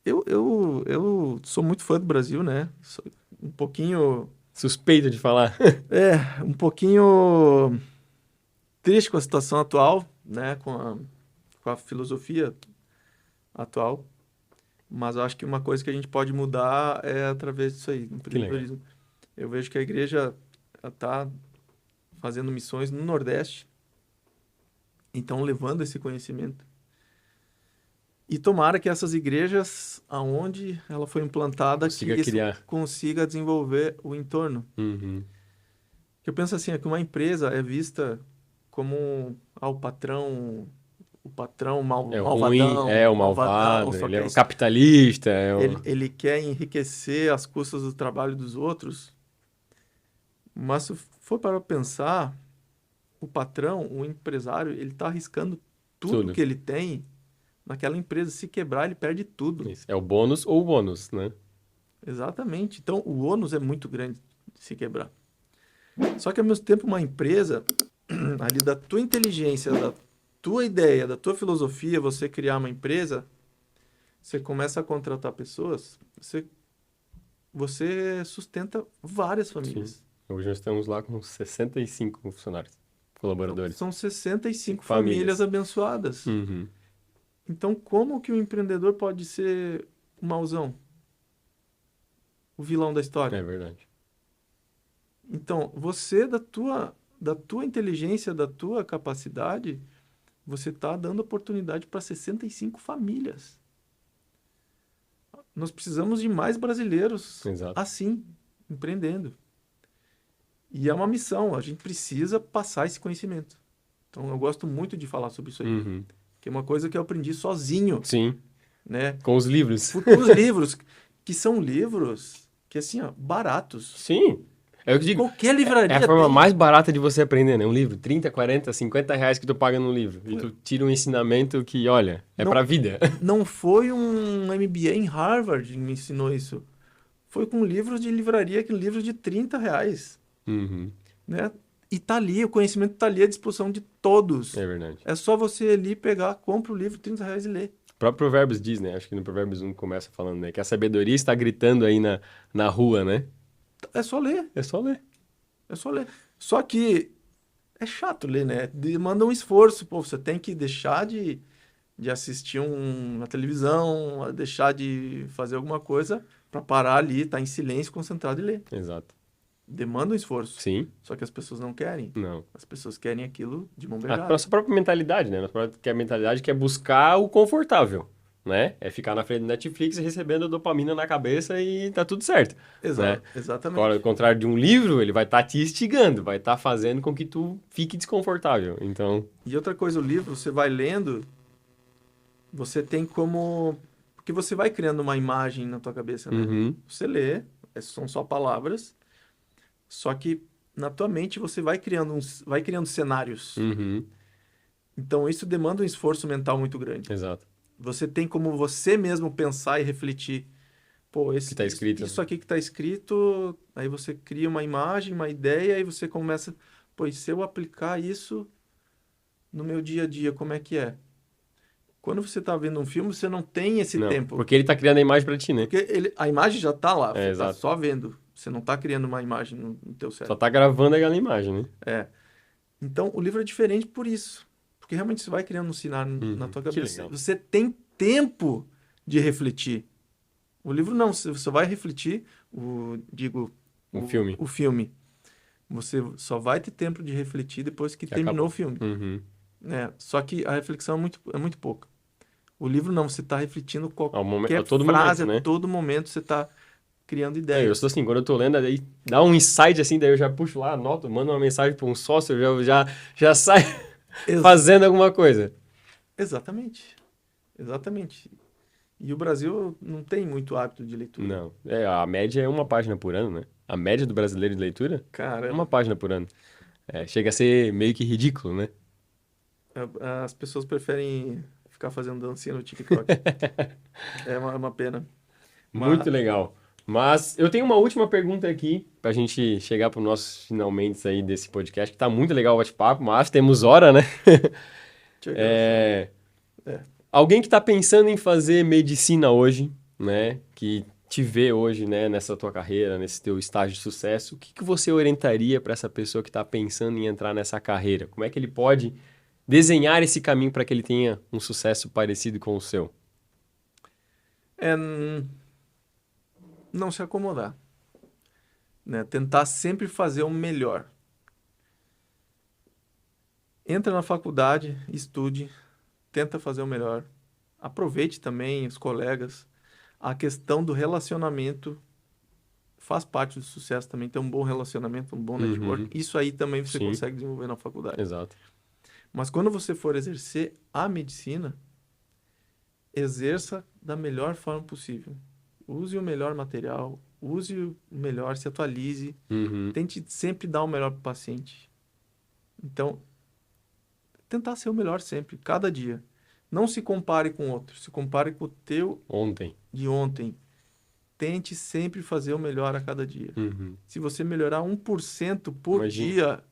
Eu sou muito fã do Brasil, né? Sou um pouquinho. Suspeito de falar. Um pouquinho triste com a situação atual, né? Com a filosofia atual. Mas eu acho que uma coisa que a gente pode mudar é através disso aí, do Que legal. empreendedorismo. Eu vejo que a igreja está fazendo missões no Nordeste, então levando esse conhecimento. E tomara que essas igrejas, aonde ela foi implantada, que Consiga isso criar. consiga desenvolver o entorno. Uhum. Eu penso assim, é que uma empresa é vista como o patrão É o ruim, é o malvadão, malvado, só ele é quer o capitalista, é o... ele quer enriquecer às custas do trabalho dos outros. Mas se for para pensar, o patrão, o empresário, ele está arriscando tudo Tudo. que ele tem naquela empresa. Se quebrar, ele perde tudo. Isso. É o bônus ou o bônus, né? Exatamente. Então, o ônus é muito grande de se quebrar. Só que, ao mesmo tempo, uma empresa, ali da tua inteligência, da tua ideia, da tua filosofia, você criar uma empresa, você começa a contratar pessoas, você sustenta várias Sim. famílias. Hoje nós estamos lá com 65 funcionários, colaboradores. São 65 Famílias. famílias abençoadas. Uhum. Então, como que o empreendedor pode ser o mauzão? O vilão da história? É verdade. Então, da tua inteligência, da tua capacidade, você está dando oportunidade para 65 famílias. Nós precisamos de mais brasileiros Exato. assim, empreendendo. E é uma missão, a gente precisa passar esse conhecimento. Então, eu gosto muito de falar sobre isso aí, Uhum. que é uma coisa que eu aprendi sozinho, Sim, né? com os livros. Fui com os livros, que são livros que, assim, ó, baratos. Sim. É o que eu digo. Qualquer É livraria a forma tem. mais barata de você aprender, né? Um livro, 30, 40, 50 reais que tu paga num livro. E tu tira um ensinamento que, olha, é Não, pra vida. não foi um MBA em Harvard que me ensinou isso. Foi com livros de livraria, que livros de 30 reais, Uhum. né? E tá ali, o conhecimento tá ali à disposição de todos. É verdade. É só você ali pegar, compra o livro, 30 reais e ler. O próprio Provérbios diz, né? Acho que no Provérbios 1 começa falando, né? Que a sabedoria está gritando aí na rua, né? É só ler, É só ler. é só ler. Só que é chato ler, né? Demanda um esforço, pô, você tem que deixar de assistir uma televisão, deixar de fazer alguma coisa para parar ali, estar em silêncio, concentrado e ler. Exato. Demanda um esforço. Sim, Só que as pessoas não querem. não. As pessoas querem aquilo de mão A beijada. nossa própria mentalidade, né? A mentalidade que é buscar o confortável, né? É ficar na frente do Netflix recebendo dopamina na cabeça e tá tudo certo, né? Agora, ao Exatamente. contrário de um livro, ele vai estar te instigando, vai estar fazendo com que tu fique desconfortável. Então, E outra coisa, o livro, você vai lendo, você tem como... Porque você vai criando uma imagem na tua cabeça, né? uhum, Você lê, são só palavras, só que na tua mente você vai criando cenários. uhum, Então isso demanda um esforço mental muito grande. exato. Você tem como você mesmo pensar e refletir. Pô, Que tá escrito. isso aqui que está escrito, aí você cria uma imagem, uma ideia, e você começa, pô, e se eu aplicar isso no meu dia a dia, como é que é? Quando você está vendo um filme, você não tem esse Não, tempo. porque ele tá criando a imagem pra ti, né? Porque a imagem já está lá, É, você está exato. só vendo. Você não está criando uma imagem no teu Só cérebro. tá gravando aquela imagem, né? É. Então, o livro é diferente por isso. Porque realmente você vai criando um cenário na Uhum, tua que cabeça. legal. Você tem tempo de refletir. O livro não, você só vai refletir, Um filme. o filme. Você só vai ter tempo de refletir depois que Que terminou acabou. o filme, Uhum. né? Só que a reflexão é muito pouca. O livro não, você está refletindo qualquer A todo frase, momento, né? a todo momento você está criando É, eu ideias. sou assim, quando eu tô lendo, aí dá um insight assim, daí eu já puxo lá, anoto, mando uma mensagem para um sócio, eu já saio Ex- fazendo alguma coisa. Exatamente. Exatamente. E o Brasil não tem muito hábito de leitura. Não, a média é uma página por ano, né? A média do brasileiro de leitura é Cara, uma página por ano. É, chega a ser meio que ridículo, né? as pessoas preferem ficar fazendo dancinha no TikTok. É uma pena. Muito legal. Mas eu tenho uma última pergunta aqui, pra gente chegar para os nossos finalmente aí desse podcast, que tá muito legal o bate-papo, mas temos hora, né? Alguém que tá pensando em fazer medicina hoje, né? Que te vê hoje, né, nessa tua carreira, nesse teu estágio de sucesso, o que você orientaria para essa pessoa que está pensando em entrar nessa carreira? Como é que ele pode desenhar esse caminho para que ele tenha um sucesso parecido com o seu? Não se acomodar, né? Tentar sempre fazer o melhor. Entra na faculdade, estude, tenta fazer o melhor. Aproveite também os colegas. A questão do relacionamento faz parte do sucesso também. Ter um bom relacionamento, um bom network. Isso aí também você consegue desenvolver na faculdade. Exato. Mas quando você for exercer a medicina, exerça da melhor forma possível. Use o melhor material, use o melhor, se atualize. Tente sempre dar o melhor para o paciente. Então, tentar ser o melhor sempre, cada dia. Não se compare com outro, se compare com o teu de ontem. Tente sempre fazer o melhor a cada dia. Se você melhorar 1% por dia,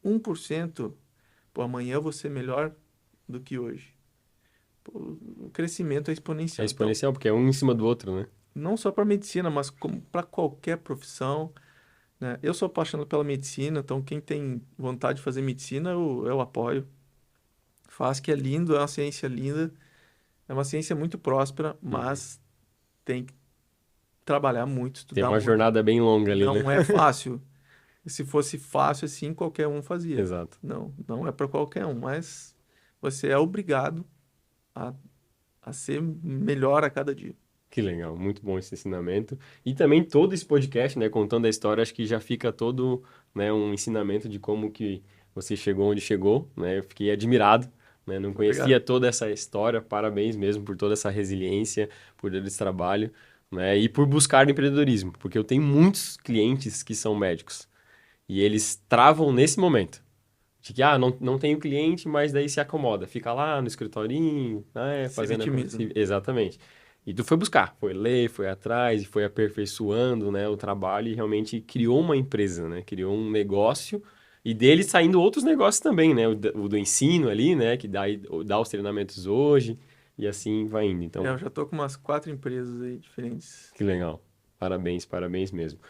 1%, amanhã eu vou ser melhor do que hoje. O crescimento é exponencial. É exponencial, porque é um em cima do outro, né? Não só para medicina, mas para qualquer profissão, né? Eu sou apaixonado pela medicina, então quem tem vontade de fazer medicina, eu apoio. Faz, que é lindo, é uma ciência linda, é uma ciência muito próspera, mas tem que trabalhar muito, estudar muito. Tem uma muito. jornada bem longa ali, né? Não é fácil. Se fosse fácil assim, qualquer um fazia. Exato. Não é para qualquer um, mas você é obrigado a ser melhor a cada dia. Que legal, muito bom esse ensinamento. E também todo esse podcast, né, contando a história, acho que já fica todo, né, um ensinamento de como que você chegou onde chegou, né? Eu fiquei admirado, né? Não conhecia toda essa história. Parabéns mesmo por toda essa resiliência, por todo esse trabalho, né? E por buscar empreendedorismo, porque eu tenho muitos clientes que são médicos e eles travam nesse momento. De que, não tenho cliente, mas daí se acomoda. Fica lá no escritorinho, né? Fazendo... Exatamente. E tu foi buscar, foi ler, foi atrás, foi aperfeiçoando, né, o trabalho e realmente criou uma empresa, né? Criou um negócio e dele saindo outros negócios também, né? O do ensino ali, né? Que dá os treinamentos hoje e assim vai indo. Então, eu já tô com umas 4 empresas aí diferentes. Que legal. Parabéns, parabéns mesmo.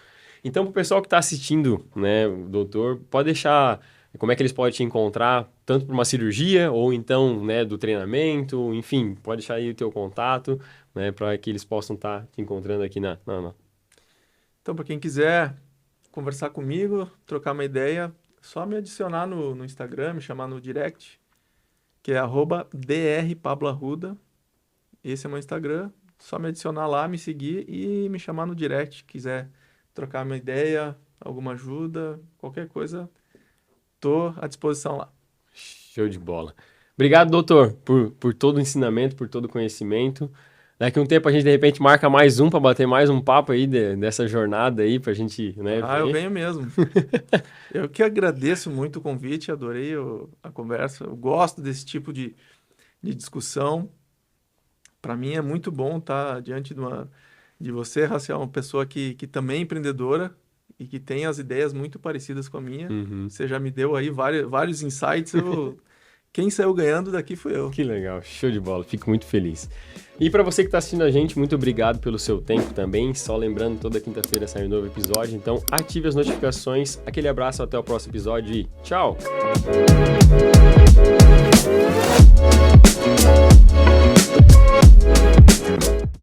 Então, pro pessoal que tá assistindo, né, o doutor, pode deixar... Como é que eles podem te encontrar, tanto para uma cirurgia ou então, né, do treinamento, enfim, pode deixar aí o teu contato, né, para que eles possam estar te encontrando aqui na... Então, para quem quiser conversar comigo, trocar uma ideia, só me adicionar no Instagram, me chamar no direct, que é @drpabloarruda. Esse é meu Instagram, só me adicionar lá, me seguir e me chamar no direct, quiser trocar uma ideia, alguma ajuda, qualquer coisa... Estou à disposição lá. Show de bola. Obrigado, doutor, por todo o ensinamento, por todo o conhecimento. Daqui a um tempo a gente, de repente, marca mais um para bater mais um papo aí dessa jornada aí para a gente, né? ver. Eu venho mesmo. Eu que agradeço muito o convite, adorei a conversa. Eu gosto desse tipo de discussão. Para mim é muito bom estar diante de você, Raciel, uma pessoa que também é empreendedora, e que tem as ideias muito parecidas com a minha. Você já me deu aí vários insights. Quem saiu ganhando daqui fui eu. Que legal, show de bola, fico muito feliz. E para você que está assistindo a gente, muito obrigado pelo seu tempo também. Só lembrando, toda quinta-feira sai um novo episódio, então ative as notificações. Aquele abraço, até o próximo episódio e tchau!